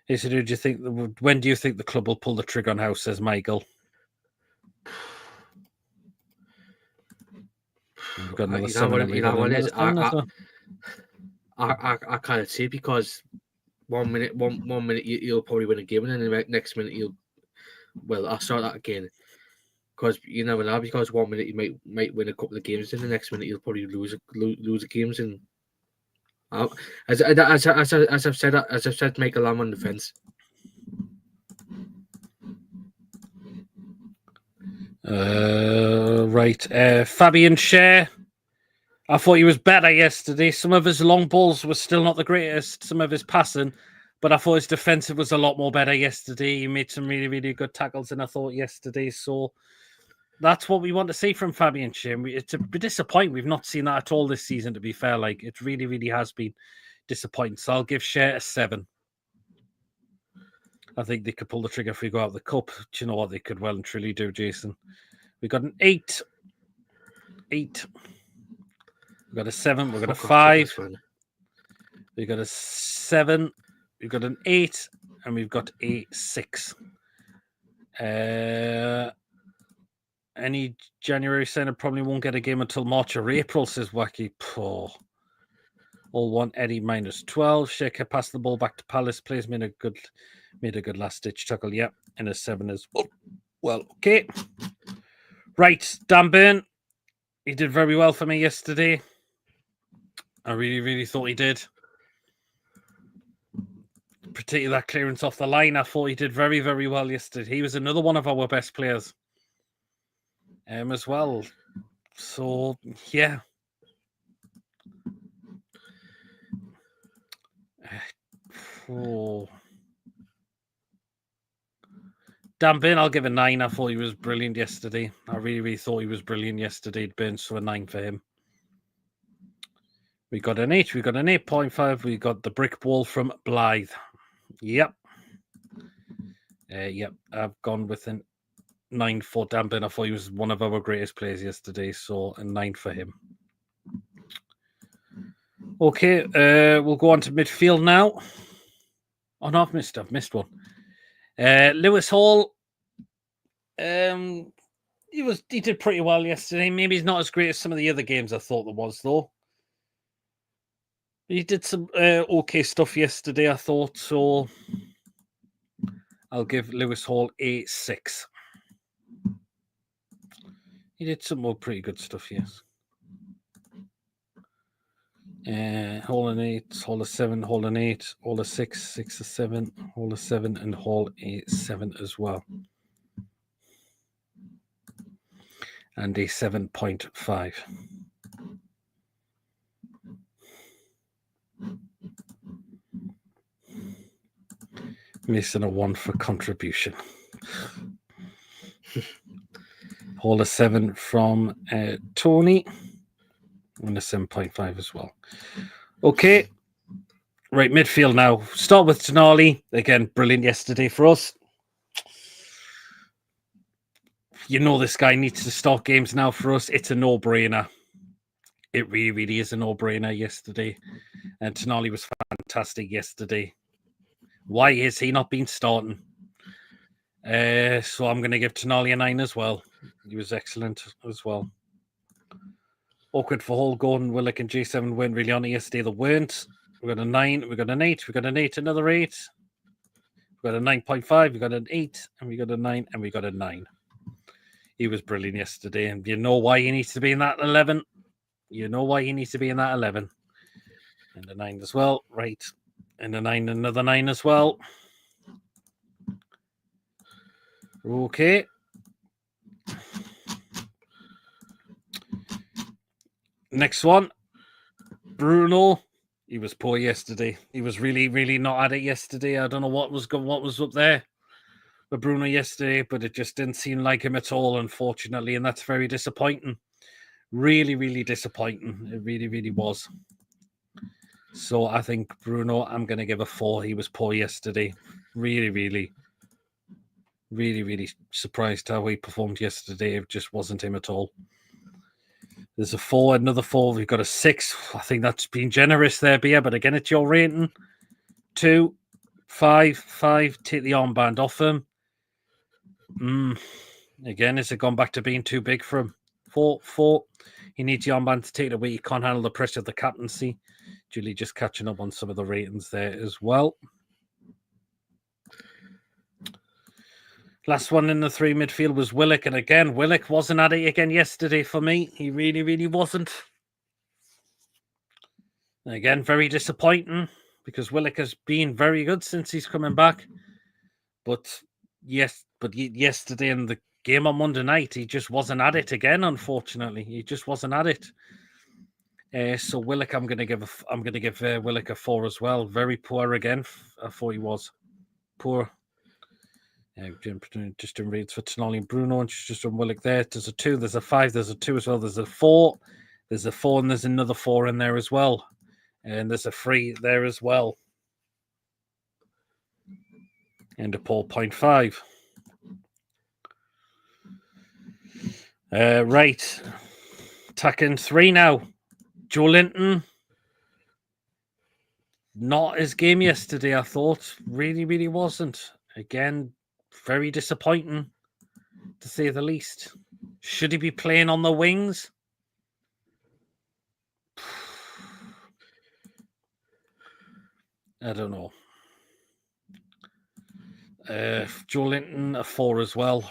He said, when do you think the club will pull the trigger on Howe? Says Michael. We've got another 7. I can't say because one minute you'll probably win a game, and then the next minute I'll start that again because you never know. Because 1 minute you might win a couple of games, and the next minute you'll probably lose the games. And as I've said, Michael, I'm on the fence. Right, Fabian Schär. I thought he was better yesterday. Some of his long balls were still not the greatest. Some of his passing, but I thought his defensive was a lot more better yesterday. He made some really, really good tackles, and I thought yesterday. So that's what we want to see from Fabian Schär. It's a bit disappointing. We've not seen that at all this season. To be fair, it really, really has been disappointing. So I'll give Schär a 7. I think they could pull the trigger if we go out of the cup. Do you know what they could well and truly do, Jason? We got an 8. We've got a 7. We've got a 5. We've got a 7. We've got an 8. And we've got a 6. Any January signer probably won't get a game until March or April, says Wacky. Poor. All one Eddie -12. Shaker passed the ball back to Palace. Players made a good last ditch tackle. Yep, and a 7 as well. Well, okay. Right, Dan Burn. He did very well for me yesterday. I really, really thought he did. Particularly that clearance off the line. I thought he did very, very well yesterday. He was another one of our best players as well. So, yeah. Dan Burn, I'll give a 9. I thought he was brilliant yesterday. I really, really thought he was brilliant yesterday. Burn, so a 9 for him. We got an 8. We got an 8.5. We got the brick wall from Blythe. Yep. Yep. I've gone with a 9 for Dan Burn. I thought he was one of our greatest players yesterday, so a 9 for him. Okay, we'll go on to midfield now. Oh no, I've missed one. Lewis Hall. He did pretty well yesterday. Maybe he's not as great as some of the other games I thought there was, though. He did some okay stuff yesterday, I thought, so I'll give Lewis Hall a 6. He did some more pretty good stuff, yes. Hole in 8, hole of 7, hole in 8, hole of 6, 6 of 7, hole of 7, and hole a 7 as well. And a 7.5. Missing a 1 for contribution. Hole of 7 from Tony. And a 7.5 as well. Okay. Right, midfield now. Start with Tonali. Again, brilliant yesterday for us. You know this guy needs to start games now for us. It's a no-brainer. It really, really is a no-brainer yesterday. And Tonali was fantastic yesterday. Why is he not been starting? So I'm going to give Tonali a 9 as well. He was excellent as well. Awkward for Hall, Gordon, Willock, and G7 weren't really on it yesterday. They weren't. We got a 9, we got an 8, we got an 8, another 8. We got a 9.5, we got an 8, and we got a 9, and we got a 9. He was brilliant yesterday, and you know why he needs to be in that 11. You know why he needs to be in that 11. And a 9 as well, right. And a 9, another 9 as well. Okay. Next one. Bruno. He was poor yesterday. He was really, really not at it yesterday. I don't know what was up there with Bruno yesterday, but it just didn't seem like him at all, unfortunately, and that's very disappointing. Really, really disappointing. It really, really was. So I think Bruno, I'm going to give a 4. He was poor yesterday. Really, really, really, really surprised how he performed yesterday. It just wasn't him at all. There's a 4, another 4. We've got a 6. I think that's been generous there, Bia, but again, it's your rating. 2, 5, 5. Take the armband off him. Again, is it gone back to being too big for him? 4, 4. He needs the armband to take it away. He can't handle the pressure of the captaincy. Julie just catching up on some of the ratings there as well. Last one in the 3 midfield was Willock. And again, Willock wasn't at it again yesterday for me. He really, really wasn't. And again, very disappointing because Willock has been very good since he's coming back. But yesterday in the game on Monday night, he just wasn't at it again, unfortunately. He just wasn't at it. So Willock, I'm going to give Willock a 4 as well. Very poor again. I thought he was poor. Just doing reads for Tonali and Bruno, and she's just doing Willock there. There's a 2, there's a 5, there's a 2 as well. There's a 4, there's a 4, and there's another 4 in there as well. And there's a 3 there as well. And a 4.5. Right. Attacking 3 now. Joe Linton. Not his game yesterday, I thought. Really, really wasn't. Again, very disappointing, to say the least. Should he be playing on the wings? I don't know. Joe Linton, a 4 as well.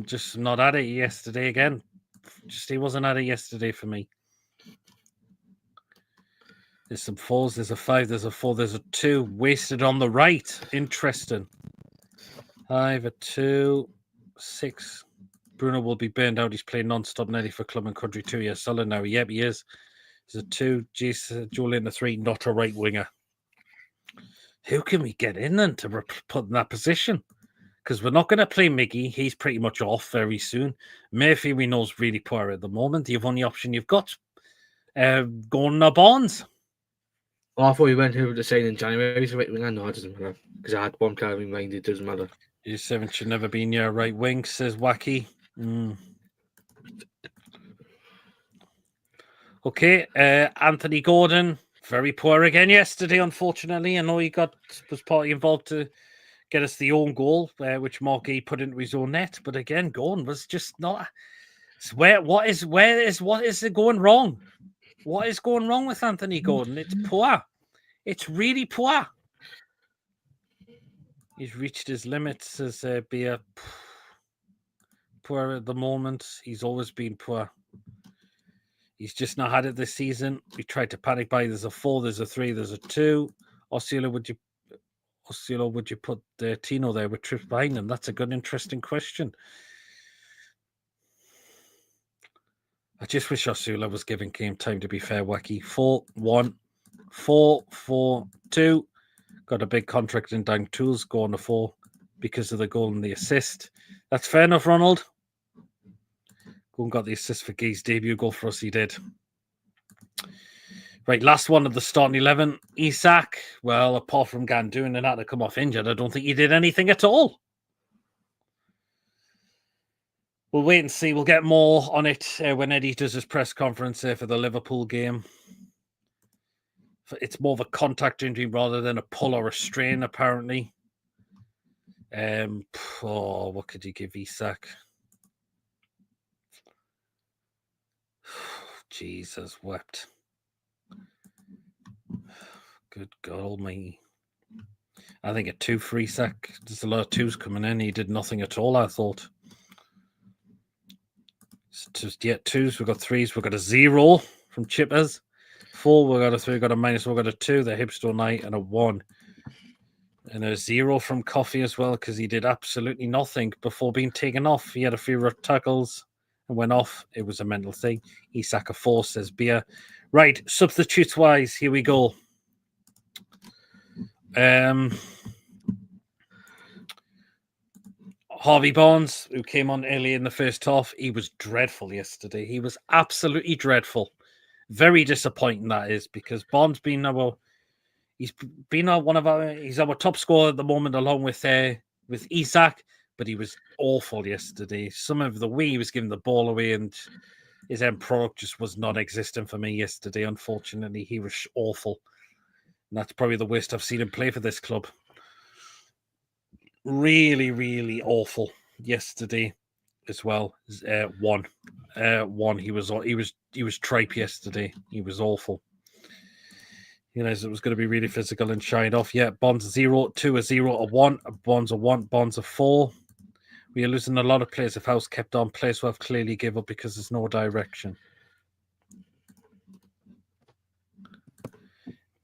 Just not at it yesterday again. Just he wasn't at it yesterday for me. There's some 4s. There's a 5. There's a 4. There's a 2. Wasted on the right. Interesting. 5, a 2, 6. Bruno will be burned out. He's playing non-stop nearly for club and country 2 years solid now. Yep, he is. There's a 2. Joe Linton, a 3. Not a right winger. Who can we get in then to put in that position? Because we're not going to play Miggy. He's pretty much off very soon. Murphy, we know, is really poor at the moment. The only option you've got, Gordon Barnes. Oh, I thought we went over the sign in January. So right winger. No, it doesn't matter. Because I had one player in mind. It doesn't matter. Your 7 should never be near right wing, says Wacky. Okay, Anthony Gordon. Very poor again yesterday, unfortunately. I know he was partly involved to get us the own goal, which Marquis put into his own net. But again, Gordon was just not. What is it going wrong? What is going wrong with Anthony Gordon? It's poor. It's really poor. He's reached his limits as being poor at the moment. He's always been poor. He's just not had it this season. We tried to panic buy. There's a 4, there's a 3, there's a 2. Osceola, would you put Tino there with trips behind him? That's a good, interesting question. I just wish Osceola was giving game time, to be fair, Wacky. 4-1, 4-4-2. Got a big contract in Dang Tools, going to 4 because of the goal and the assist. That's fair enough, Ronald. Go and got the assist for Gay's debut goal for us, he did. Right, last one of the starting 11. Isak, well, apart from Gandoon and had to come off injured, I don't think he did anything at all. We'll wait and see. We'll get more on it when Eddie does his press conference for the Liverpool game. It's more of a contact injury rather than a pull or a strain, apparently. What could you give Isak? Jesus wept. Good God almighty. I think a 2 for Isak. There's a lot of 2s coming in. He did nothing at all, I thought. Just yet 2s. We've got 3s. We've got a 0 from Chippers. 4, we've got a 3, we've got a minus, we've got a 2, the Hipster Knight, and a 1. And a 0 from Coffee as well, because he did absolutely nothing before being taken off. He had a few rough tackles and went off. It was a mental thing. Isak a 4, says Beer. Right, substitutes wise, here we go. Harvey Barnes, who came on early in the first half, he was dreadful yesterday. He was absolutely dreadful. Very disappointing, that is, because Barnes he's been he's our top scorer at the moment, along with Isak, but he was awful yesterday. Some of the way he was giving the ball away and his end product just was non-existent for me yesterday. Unfortunately, he was awful. And that's probably the worst I've seen him play for this club. Really, really awful yesterday as well. 1. He was tripe yesterday. He was awful. You know, it was going to be really physical and shined off. Yeah, Bonds 0, 2, a 0, a 1, a Bonds a 1, Bonds a 4. We are losing a lot of players. If House kept on, players will have clearly give up because there's no direction.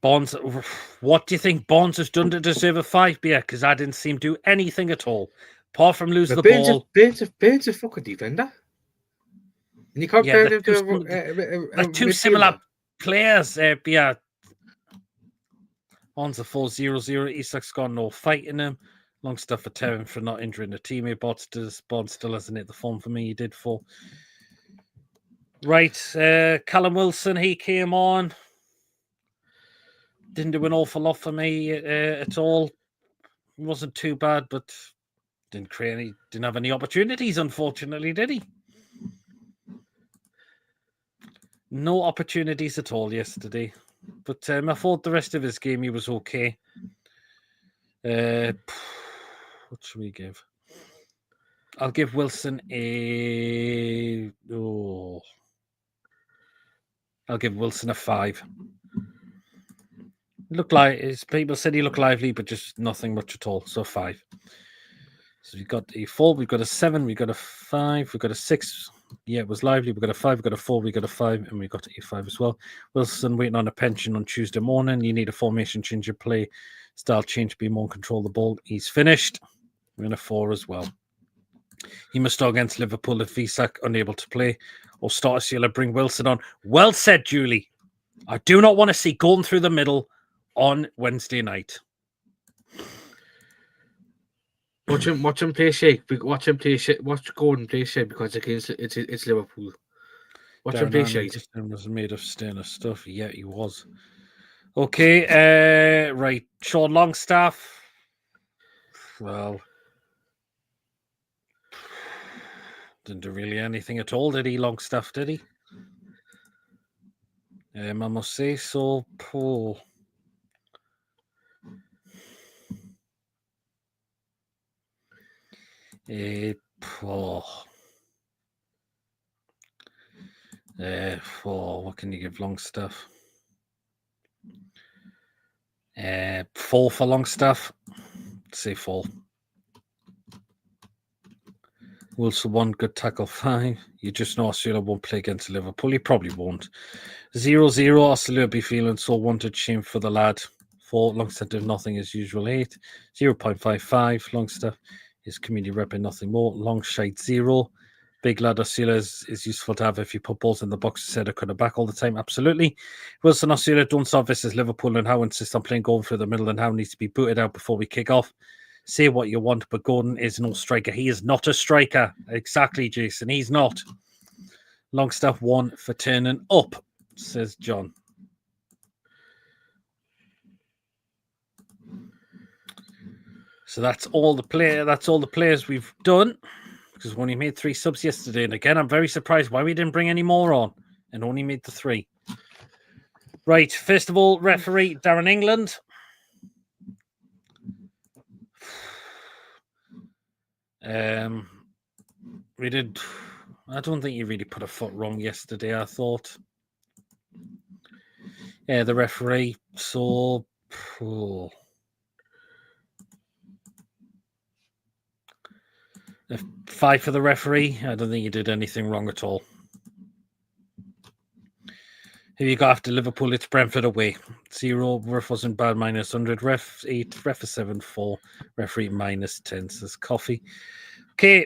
Bonds, what do you think Bonds has done to deserve a 5? Yeah, because I didn't see him do anything at all, apart from lose the ball. Baines a fucking defender. And you can't play him to two similar players. Yeah. Bonds a 4-0-0. Isak's got no fight in him. Long stuff for Terran for not injuring a teammate. Bonds still hasn't hit the form for me. He did for. Right. Callum Wilson, he came on. Didn't do an awful lot for me at all. It wasn't too bad, but didn't have any opportunities, unfortunately, did he? No opportunities at all yesterday. But I thought the rest of his game, he was okay. What should we give? I'll give Wilson I'll give Wilson a 5. People said he looked lively, but just nothing much at all. So 5. So we've got a 4, we've got a 7, we've got a 5, we've got a 6. Yeah, it was lively. We've got a 5, we've got a 4, we've got a 5, and we got a 5 as well. Wilson waiting on a pension on Tuesday morning. You need a formation change of play, style change to be more in control of the ball. He's finished. We're in a 4 as well. He must start against Liverpool if Isak unable to play, or start Osceola, bring Wilson on. Well said, Julie. I do not want to see going through the middle on Wednesday night. Watch him play shake. Watch him play shake. Watch Gordon play shake because it's Liverpool. Watch him play shake. Was made of stainless stuff. Yeah, he was. Okay, right. Sean Longstaff. Well, didn't do really anything at all, did he? Longstaff, did he? I must say so. Poor. What can you give Longstaff? 4 for Longstaff. Say 4. Wilson 1, good tackle 5. You just know Australia won't play against Liverpool. You probably won't. 0-0, Australia be feeling so wanted. Shame for the lad. 4, Longstaff did nothing as usual. 8, 0.55. Longstaff is community repping nothing more. Longshite 0. Big lad Australia is useful to have if you put balls in the box instead of cutting back all the time. Absolutely. Wilson Australia don't solve this as Liverpool and Howe insist on playing going through the middle and Howe needs to be booted out before we kick off. Say what you want, but Gordon is no striker. He is not a striker. Exactly, Jason. He's not. Longstaff 1 for turning up, says John. So that's all the players we've done. Because we only made 3 subs yesterday. And again, I'm very surprised why we didn't bring any more on and only made the 3. Right, first of all, referee Darren England. We did. I don't think you really put a foot wrong yesterday, I thought. Yeah, the referee. So. 5 for the referee. I don't think you did anything wrong at all. Who you got after Liverpool? It's Brentford away. 0. Ref wasn't bad. -100. Ref 8. Ref a 7-4. Referee -10. Says Coffee. Okay.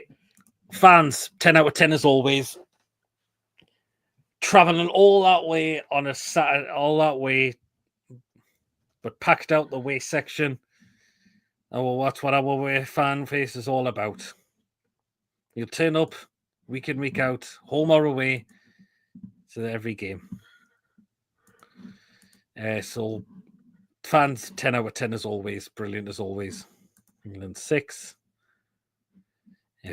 Fans, 10 out of 10 as always. Traveling all that way on a Saturday, all that way, but packed out the away section. Oh, well, that's what our away fan face is all about. You'll turn up week in, week out, home or away, to every game. So, fans, 10 out of 10 as always. Brilliant as always. England 6.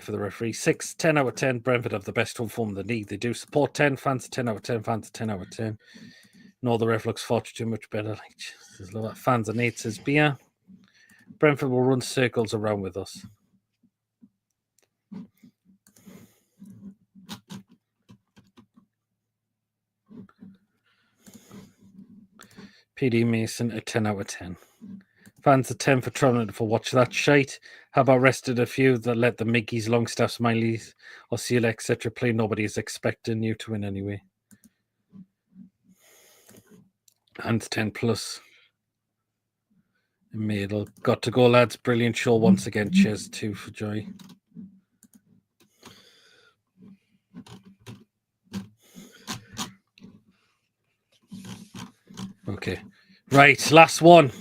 For the referee, 6, 10 out of 10. Brentford have the best home form in the league. They do support 10. Fans 10 out of 10. Fans 10 out of 10. No, the ref looks far too much better. Like, Jesus, fans and 8 says Beer. Brentford will run circles around with us. PD Mason a 10 out of 10. Fans a 10 for travelling for watch that shite. How about rested a few that let the Miggies, Longstaff, Smileys, or Seal, etc. play? Nobody is expecting you to win anyway. And 10 plus. Middle. Got to go, lads. Brilliant show once again. Cheers, 2 for joy. Okay. Right, last one.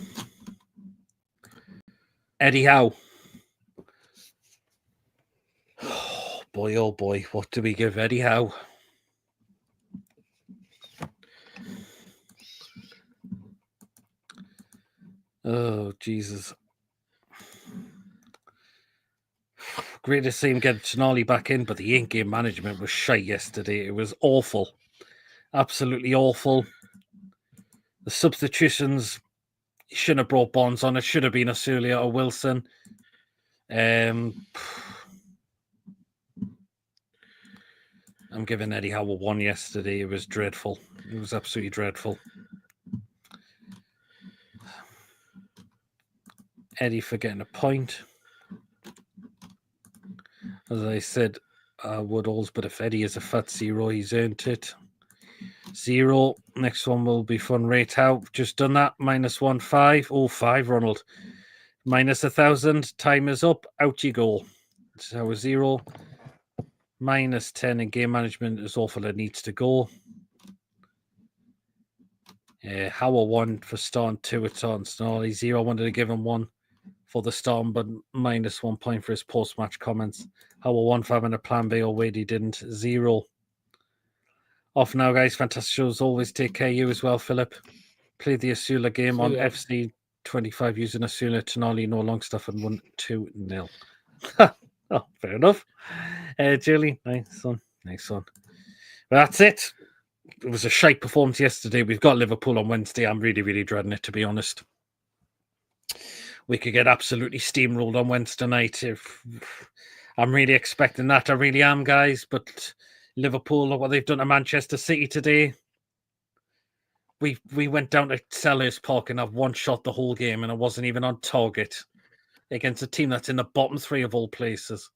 Eddie Howe. Oh boy, what do we give Eddie Howe? Oh, Jesus. Great to see him get Tonali back in, but the in-game management was shite yesterday. It was awful. Absolutely awful. The substitutions, he shouldn't have brought Bonds on. It should have been Asulia or Wilson. I'm giving Eddie Howe a 1 yesterday. It was dreadful. It was absolutely dreadful. Eddie for getting a point. As I said, Woodall's, but if Eddie is a fat 0, he's earned it. 0. Next one will be fun. Rate out. Just done that. -1, 5. Oh, 5, Ronald. -1,000. Time is up. Out you go. So a 0. -10 in game management is awful. It needs to go. How a 1 for starting 2 at starting Snarly. 0. I wanted to give him 1 for the storm, but -1 point for his post-match comments. How a 1 for having a plan B, or wait, he didn't. 0. Off now, guys. Fantastic shows. Always take care. You as well, Philip. Played the Asula game on FC 25 using Asula, Tonali, no Longstaff, and won 2-0. Oh, fair enough. Julie, nice one. Nice one. Well, that's it. It was a shite performance yesterday. We've got Liverpool on Wednesday. I'm really, really dreading it, to be honest. We could get absolutely steamrolled on Wednesday night. I'm really expecting that. I really am, guys. But Liverpool, what they've done to Manchester City today, we went down to Selhurst Park and have one shot the whole game, and it wasn't even on target against a team that's in the bottom 3 of all places.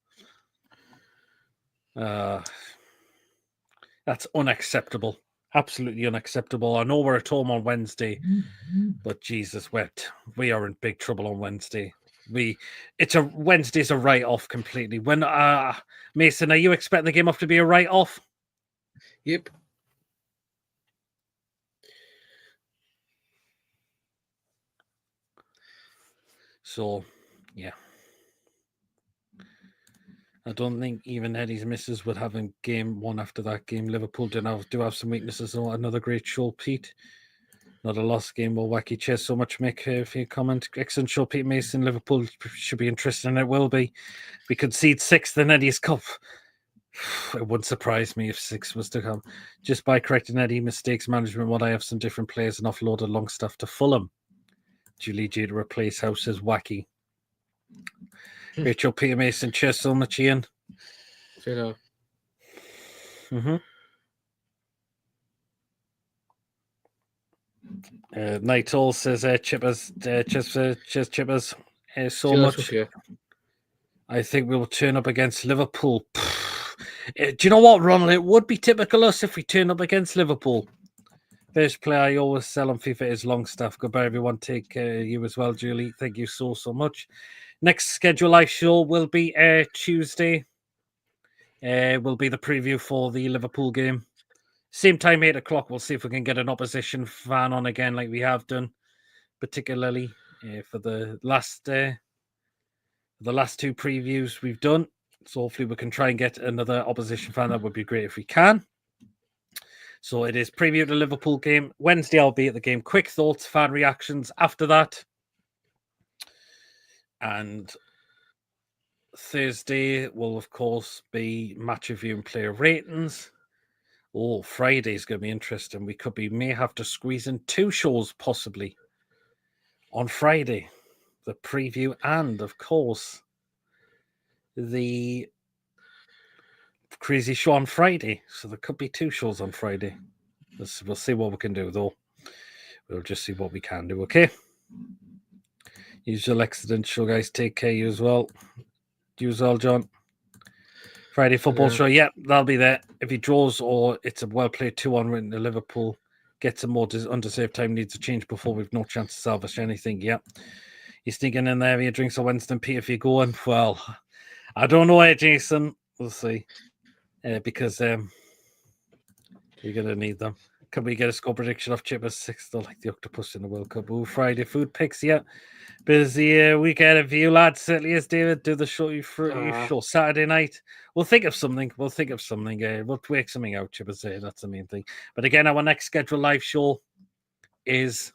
That's unacceptable. Absolutely unacceptable. I know we're at home on Wednesday, but Jesus wept. We are in big trouble on Wednesday. Wednesday's a write-off completely. When Mason, are you expecting the game off to be a write-off? Yep. So, yeah. I don't think even Eddie's missus would have a game one after that game. Liverpool do have some weaknesses. So another great show, Pete. Not a lost game or wacky chess. So much, Mick, for your comment. Excellent show, Pete Mason. Liverpool should be interesting. It will be. We concede 6th in Eddie's Cup. It wouldn't surprise me if 6 was to come. Just by correcting Eddie mistakes management, what I have some different players and offloaded long stuff to Fulham. Julie J to replace House as wacky. Rachel Peter Mason, cheers so much, Ian. Night All says Chippers, cheers Chippers. So Cheers, much. okay. I think we will turn up against Liverpool. Do you know what, Ronald? It would be typical us if we turn up against Liverpool. First player I always sell on FIFA is Longstaff. Goodbye, everyone. Take care of you as well, Julie. Thank you so much. Next schedule live show will be Tuesday. Will be the preview for the Liverpool game. Same time, 8 o'clock. We'll see if we can get an opposition fan on again like we have done, particularly for the last 2 previews we've done. So hopefully we can try and get another opposition fan. That would be great if we can. So it is preview the Liverpool game. Wednesday, I'll be at the game. Quick thoughts, fan reactions after that. And Thursday will, of course, be match review and player ratings. Oh, Friday's going to be interesting. We may have to squeeze in 2 shows possibly on Friday. The preview and, of course, the crazy show on Friday. So there could be 2 shows on Friday. We'll see what we can do, though. We'll just see what we can do, okay? Usual excellent show, guys. Take care, you as well. You as well, John. Friday football show. Yeah, that'll be there. If he draws or it's a well-played 2-1 win to Liverpool, gets some more undeserved time, needs a change before we've no chance to salvage anything. Yeah. You're sneaking in there, your drinks on Wednesday, Pete, if you're going. Well, I don't know yet, Jason. We'll see. Because you're going to need them. Can we get a score prediction off Chip as 6th, like the octopus in the World Cup? Ooh, Friday food picks, yeah. Busy weekend of you, lads. Certainly is, David. Do the show you show Saturday night. We'll think of something. We'll work something out, Chip. That's the main thing. But again, our next scheduled live show is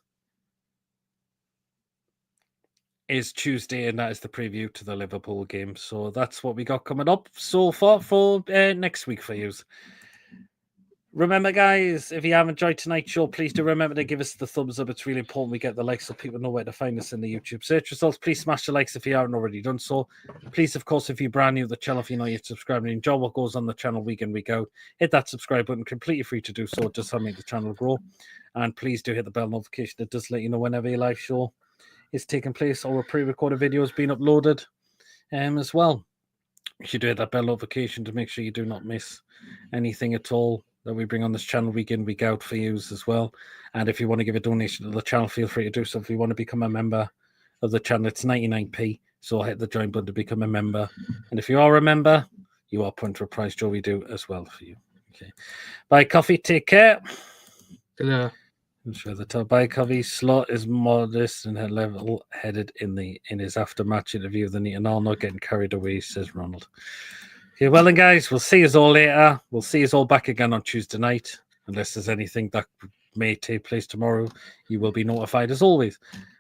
Tuesday, and that is the preview to the Liverpool game. So that's what we got coming up so far for next week for you. Remember, guys, if you have enjoyed tonight's show, please do remember to give us the thumbs up. It's really important we get the likes so people know where to find us in the YouTube search results. Please smash the likes if you haven't already done so. Please, of course, if you're brand new to the channel, if you know you're subscribing and enjoy what goes on the channel week in, week out, hit that subscribe button. Completely free to do so. It does help make the channel grow. And please do hit the bell notification. It does let you know whenever your live show is taking place or a pre-recorded video is being uploaded as well. You should hit that bell notification to make sure you do not miss anything at all that we bring on this channel week in, week out for you as well. And if you want to give a donation to the channel, feel free to do so. If you want to become a member of the channel, it's 99p. So hit the join button to become a member. And if you are a member, you are put for a prize draw we do as well for you. Okay. Bye, Coffee. Take care. Hello. I'm sure the top by Covey slot is modest and level-headed in his after-match interview. The need and all not getting carried away, says Ronald. Okay, well then, guys, we'll see you all later. We'll see you all back again on Tuesday night. Unless there's anything that may take place tomorrow, you will be notified as always.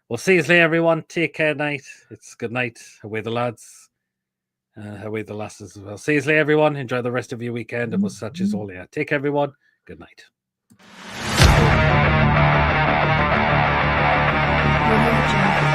We'll see you later, everyone. Take care, night. It's good night. Away the lads. Away the lasses as well. See you later, everyone. Enjoy the rest of your weekend, and we'll catch you all later. Take care, everyone. Good night. Audio Jungle.